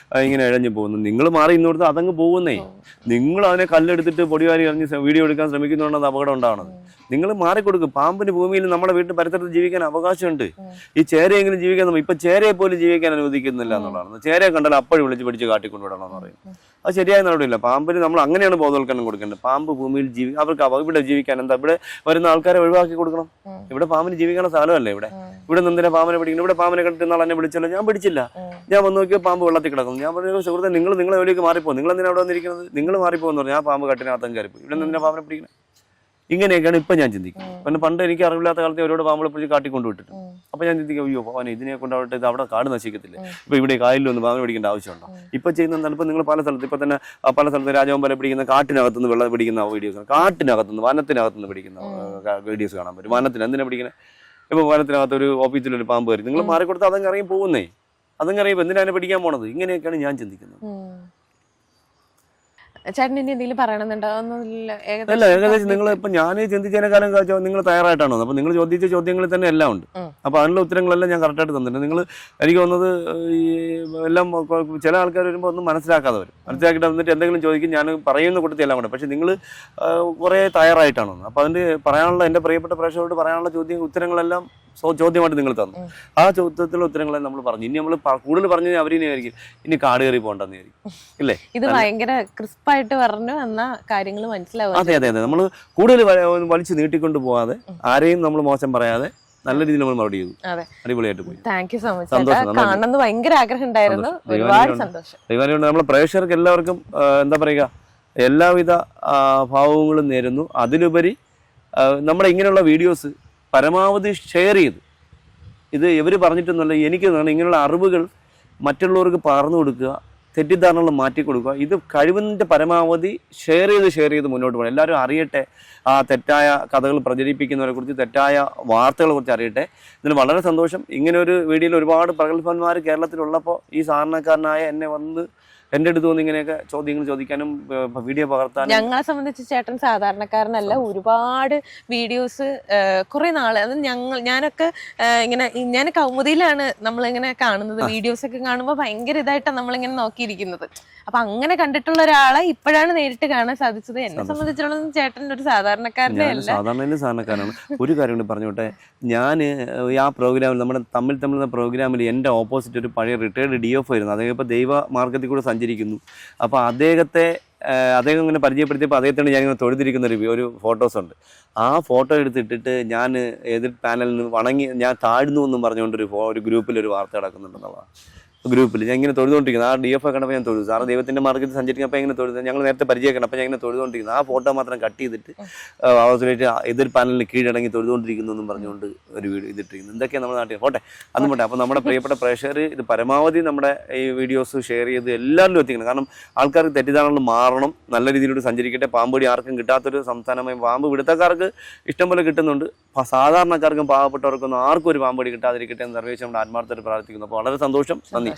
ഇങ്ങനെ ഇഴഞ്ഞു പോകുന്നു, നിങ്ങൾ മാറി ഇന്നോടത്ത് അതങ്ങ് പോകുന്നേ. നിങ്ങൾ അതിനെ കല്ലെടുത്തിട്ട് പൊടിവാരി എറിഞ്ഞ് വീഡിയോ എടുക്കാൻ ശ്രമിക്കുന്നതുകൊണ്ട് അത് അപകടം ഉണ്ടാവണത്. നിങ്ങൾ മാറിക്കൊടുക്കും. പാമ്പിന് ഭൂമിയിൽ നമ്മുടെ വീട്ടിൽ പരിസരത്ത് ജീവിക്കാൻ അവകാശമുണ്ട്. ഈ ചേരയെങ്കിലും ജീവിക്കാൻ ഇപ്പൊ ചേരയെ പോലും ജീവിക്കാൻ അനുവദിക്കുന്നില്ല എന്നുള്ളതാണ്. ചേരയെ കണ്ടാൽ അപ്പോഴും വിളിച്ച് പിടിച്ച് കാട്ടിക്കൊണ്ടുവിടണം എന്ന് പറയും. അത് ശരിയായ നടപടിയില്ല. പാമ്പിന് നമ്മൾ അങ്ങനെയാണ് ബോധവൽക്കരണം കൊടുക്കേണ്ടത്. പാമ്പ് ഭൂമിയിൽ അവർക്ക് ഇവിടെ ജീവിക്കാൻ എന്താ, ഇവിടെ വരുന്ന ആൾക്കാരെ ഒഴിവാക്കി കൊടുക്കണം. ഇവിടെ പാമ്പിന് ജീവിക്കാനുള്ള സ്ഥലമല്ലേ ഇവിടെ എന്തിനാ പാമ്പിനെ പിടിക്കണം? ഇവിടെ പാമ്പിനെ കണ്ടിട്ട് നാളെ എന്നെ പിടിച്ചല്ലോ, ഞാൻ പിടിച്ചില്ല. ഞാൻ വന്ന് നോക്കിയോ പാമ്പ് വെള്ളത്തിൽ കിടക്കും. ഞാൻ പറഞ്ഞു സുഹൃത്തെ, നിങ്ങളെ എവിടേക്ക് മാറിപ്പോ, നിങ്ങൾ എന്തിനാ അവിടെ വന്നിരിക്കുന്നത്? നിങ്ങൾ മാറിപ്പോന്ന് പറഞ്ഞു. ഞാൻ പാമ്പ് കട്ടിനകത്തും കയറിപ്പോയി. ഇവിടെ എന്തിനാ പാമ്പിനെ പിടിക്കുന്നത്? ഇങ്ങനെയൊക്കെയാണ് ഇപ്പൊ ഞാൻ ചിന്തിക്കുന്നത്. പിന്നെ പണ്ട് എനിക്ക് അറിവില്ലാത്ത കാലത്ത് അവരോട് പാമ്പളെ പിടിച്ച് കാട്ടിക്കൊണ്ടുവിട്ടിട്ട് അപ്പൊ ഞാൻ ചിന്തിക്കും, അയ്യോ അവനെ ഇതിനെ കൊണ്ടാവട്ടെ, ഇത് അവിടെ കാട് നശിക്കത്തില്ല. ഇപ്പൊ ഇവിടെ കായലിലൊന്നും പാമ്പിനെ പിടിക്കേണ്ട ആവശ്യമുണ്ടോ? ഇപ്പൊ ചെയ്യുന്ന എന്താണ്? ഇപ്പൊ നിങ്ങൾ പല സ്ഥലത്ത് ഇപ്പൊ തന്നെ പല സ്ഥലത്ത് രാജവമ്പലെ പിടിക്കുന്ന കാട്ടിനകത്തുനിന്ന് വെള്ളം പിടിക്കുന്ന വീഡിയോസ്, കാട്ടിനകത്തുനിന്ന് വനത്തിനകത്തുനിന്ന് പിടിക്കുന്ന വീഡിയോസ് കാണാൻ പറ്റും. വനത്തിന് എന്തിനാ പിടിക്കുന്നത്? ഇപ്പൊ വനത്തിനകത്ത് ഒരു ഓഫീസിലൊരു പാമ്പ് കയറി, നിങ്ങൾ മാറിക്കൊടുത്ത് അതങ്ങ് ഇറങ്ങി പോകുന്നേ. അതങ്ങ് അറിയുമ്പോൾ എന്തിനാ അതിനെ പിടിക്കാൻ പോണത്? ഇങ്ങനെയൊക്കെയാണ് ഞാൻ ചിന്തിക്കുന്നത്. ചേട്ടൻ ഇനി എന്തെങ്കിലും പറയണമെന്നുണ്ടോ? അല്ല, ഏകദേശം നിങ്ങൾ ഇപ്പൊ ഞാൻ ചിന്തിച്ചതിനെക്കാലം നിങ്ങൾ തയ്യാറായിട്ടാണോ? അപ്പൊ നിങ്ങൾ ചോദിച്ച ചോദ്യങ്ങളിൽ തന്നെ എല്ലാം ഉണ്ട്. അപ്പൊ അതിനുള്ള ഉത്തരങ്ങളെല്ലാം ഞാൻ കറക്റ്റായിട്ട് തന്നിട്ടുണ്ട്. നിങ്ങൾ എനിക്ക് തോന്നുന്നത് ഈ എല്ലാം ചില ആൾക്കാർ വരുമ്പോൾ ഒന്നും മനസ്സിലാക്കാതെ വരും. മനസ്സിലാക്കിയിട്ട് വന്നിട്ട് എന്തെങ്കിലും ചോദിക്കും, ഞാൻ പറയുന്ന കൂട്ടത്തിൽ എല്ലാം കൂടെ. പക്ഷെ നിങ്ങൾ കുറെ തയ്യാറായിട്ടാണോ? അപ്പൊ അതിന്റെ പറയാനുള്ള, എന്റെ പ്രിയപ്പെട്ട പ്രേക്ഷകരോട് പറയാനുള്ള ഉത്തരങ്ങളെല്ലാം ചോദ്യമായിട്ട് നിങ്ങൾ തന്നു. ആ ചോദ്യത്തിലുള്ള ഉത്തരങ്ങളെല്ലാം നമ്മൾ പറഞ്ഞു. ഇനി നമ്മൾ കൂടുതൽ പറഞ്ഞു അവരിനെയായിരിക്കും ഇനി കാട് കയറി പോകണ്ടെന്ന് വിചാരിക്കും, ഇല്ലേ? ഇത് ഭയങ്കര ക്രിസ്പായിട്ട് പറഞ്ഞു എന്ന കാര്യങ്ങൾ മനസ്സിലാവും. അതെ അതെ അതെ. നമ്മൾ കൂടുതൽ വലിച്ചു നീട്ടിക്കൊണ്ട് പോകാതെ, ആരെയും നമ്മൾ മോശം പറയാതെ നല്ല രീതിയിൽ നമ്മൾ മറുപടി ചെയ്തു. അടിപൊളിയായിട്ട് പോയി. Thank you so much. കാണണമെന്ന് ഭയങ്കര ആഗ്രഹം ഉണ്ടായിരുന്നു. ഒരുപാട് സന്തോഷം. നമ്മളെ പ്രേക്ഷകർക്ക് എല്ലാവർക്കും എന്താ പറയുക, എല്ലാവിധ ഭാവങ്ങളും നേരുന്നു. അതിലുപരി നമ്മുടെ ഇങ്ങനെയുള്ള വീഡിയോസ് പരമാവധി ഷെയർ ചെയ്ത്, ഇത് ഇവർ പറഞ്ഞിട്ടൊന്നുമല്ല, എനിക്ക് ഇങ്ങനെയുള്ള അറിവുകൾ മറ്റുള്ളവർക്ക് പകർന്നു കൊടുക്കുക, തെറ്റിദ്ധാരണകൾ മാറ്റി കൊടുക്കുക. ഇത് കഴിവിൻ്റെ പരമാവധി ഷെയർ ചെയ്ത് മുന്നോട്ട് പോകണം. എല്ലാവരും അറിയട്ടെ, ആ തെറ്റായ കഥകൾ പ്രചരിപ്പിക്കുന്നവരെ കുറിച്ച്, തെറ്റായ വാർത്തകളെ കുറിച്ച് അറിയട്ടെ. ഇതിന് വളരെ സന്തോഷം. ഇങ്ങനെ ഒരു വീഡിയോയിൽ ഒരുപാട് പ്രഗത്ഭന്മാർ കേരളത്തിലുള്ളപ്പോൾ ഈ സാധാരണക്കാരനായ എന്നെ വന്ന് എൻ്റെ അടുത്ത് വന്ന് ഇങ്ങനെയൊക്കെ ചോദ്യങ്ങൾ ചോദിക്കാനും വീഡിയോ പകർത്താനും. ഞങ്ങളെ സംബന്ധിച്ച് ചേട്ടൻ സാധാരണക്കാരനല്ല. ഒരുപാട് വീഡിയോസ് കുറെ നാള്, അത് ഞാനൊക്കെ ഇങ്ങനെ, ഞാൻ കൗമുദിയിലാണ് നമ്മളിങ്ങനെ കാണുന്നത്. വീഡിയോസ് ഒക്കെ കാണുമ്പോൾ ഭയങ്കര ഇതായിട്ടാണ് നമ്മളിങ്ങനെ നോക്കിയിരിക്കുന്നത്. അപ്പൊ അങ്ങനെ കണ്ടിട്ടുള്ള ഒരാളെ ഇപ്പോഴാണ് നേരിട്ട് കാണാൻ സാധിച്ചത്. എന്നെ സംബന്ധിച്ചിടത്തോളം ചേട്ടൻ ഒരു സാധാരണക്കാരനാണ്. ഒരു കാര്യം കൂടി പറഞ്ഞോട്ടെ, ഞാൻ ആ പ്രോഗ്രാമിൽ, നമ്മുടെ തമ്മിൽ പ്രോഗ്രാമിൽ എൻ്റെ ഓപ്പോസിറ്റ് ഒരു പഴയ റിട്ടയർഡ് DF ആയിരുന്നു. അദ്ദേഹം ഇപ്പോൾ ദൈവ മാർഗത്തിൽ കൂടെ സഞ്ചരിക്കുന്നു. അപ്പോൾ അദ്ദേഹം ഇങ്ങനെ പരിചയപ്പെടുത്തിയപ്പോൾ അദ്ദേഹത്തിന് ഞാനിങ്ങനെ തൊഴുതിരിക്കുന്ന ഒരു ഫോട്ടോസ് ഉണ്ട്. ആ ഫോട്ടോ എടുത്തിട്ടിട്ട് ഞാൻ എതിർ പാനലിൽ നിന്ന് വണങ്ങി ഞാൻ താഴ്ന്നു എന്നും പറഞ്ഞുകൊണ്ട് ഒരു ഗ്രൂപ്പിലൊരു വാർത്ത നടക്കുന്നുണ്ടെന്നുള്ളതാണ്. ഗ്രൂപ്പിൽ ഞാൻ ഇങ്ങനെ തൊഴുതുകൊണ്ടിരിക്കുന്നത്. ആ DF കണ്ടപ്പോൾ ഞാൻ തൊഴുതു. സാറ് ദൈവത്തിൻ്റെ മാർഗ്ഗത്തിൽ സഞ്ചരിക്കുമ്പോൾ ഇങ്ങനെ തൊഴുതു. ഞങ്ങൾ നേരത്തെ പരിചയക്കണം. അപ്പോൾ ഞാൻ ഇങ്ങനെ തൊഴുതുകൊണ്ടിരിക്കുന്നത്. ആ ഫോട്ടോ മാത്രം കട്ട് ചെയ്തിട്ട് അവസരമായിട്ട് എതിർ പാനലിന് കീഴടങ്ങി തൊഴുതുകൊണ്ടിരിക്കുന്നു എന്നും പറഞ്ഞുകൊണ്ട് ഒരു വീഡിയോ ഇതിട്ടിരിക്കുന്നു. എന്തൊക്കെയാണ് നമ്മുടെ നാട്ടിൽ പോട്ടെ അന്നും പോട്ടെ. അപ്പോൾ നമ്മുടെ പ്രിയപ്പെട്ട പ്രേക്ഷകർ ഇത് പരമാവധി നമ്മുടെ ഈ വീഡിയോസ് ഷെയർ ചെയ്ത് എല്ലാവരിലും എത്തിക്കണം. കാരണം ആൾക്കാർക്ക് തെറ്റിദ്ധാരണകൾ മാറണം, നല്ല രീതിയിലൂടെ സഞ്ചരിക്കട്ടെ. പാമ്പുടി ആർക്കും കിട്ടാത്തൊരു സംസ്ഥാനമായി, പാമ്പ് പിടുത്തക്കാർക്ക് ഇഷ്ടം പോലെ കിട്ടുന്നുണ്ട്, സാധാരണക്കാർക്കും പാവപ്പെട്ടവർക്കൊന്നും ആർക്കും ഒരു പാമ്പുടി കിട്ടാതിരിക്കട്ടെ എന്ന് സർവേശ്വരൻ നമ്മുടെ ആത്മാർത്ഥമായിട്ട് പ്രാർത്ഥിക്കുന്നു. അപ്പോൾ വളരെ സന്തോഷം. നന്ദി.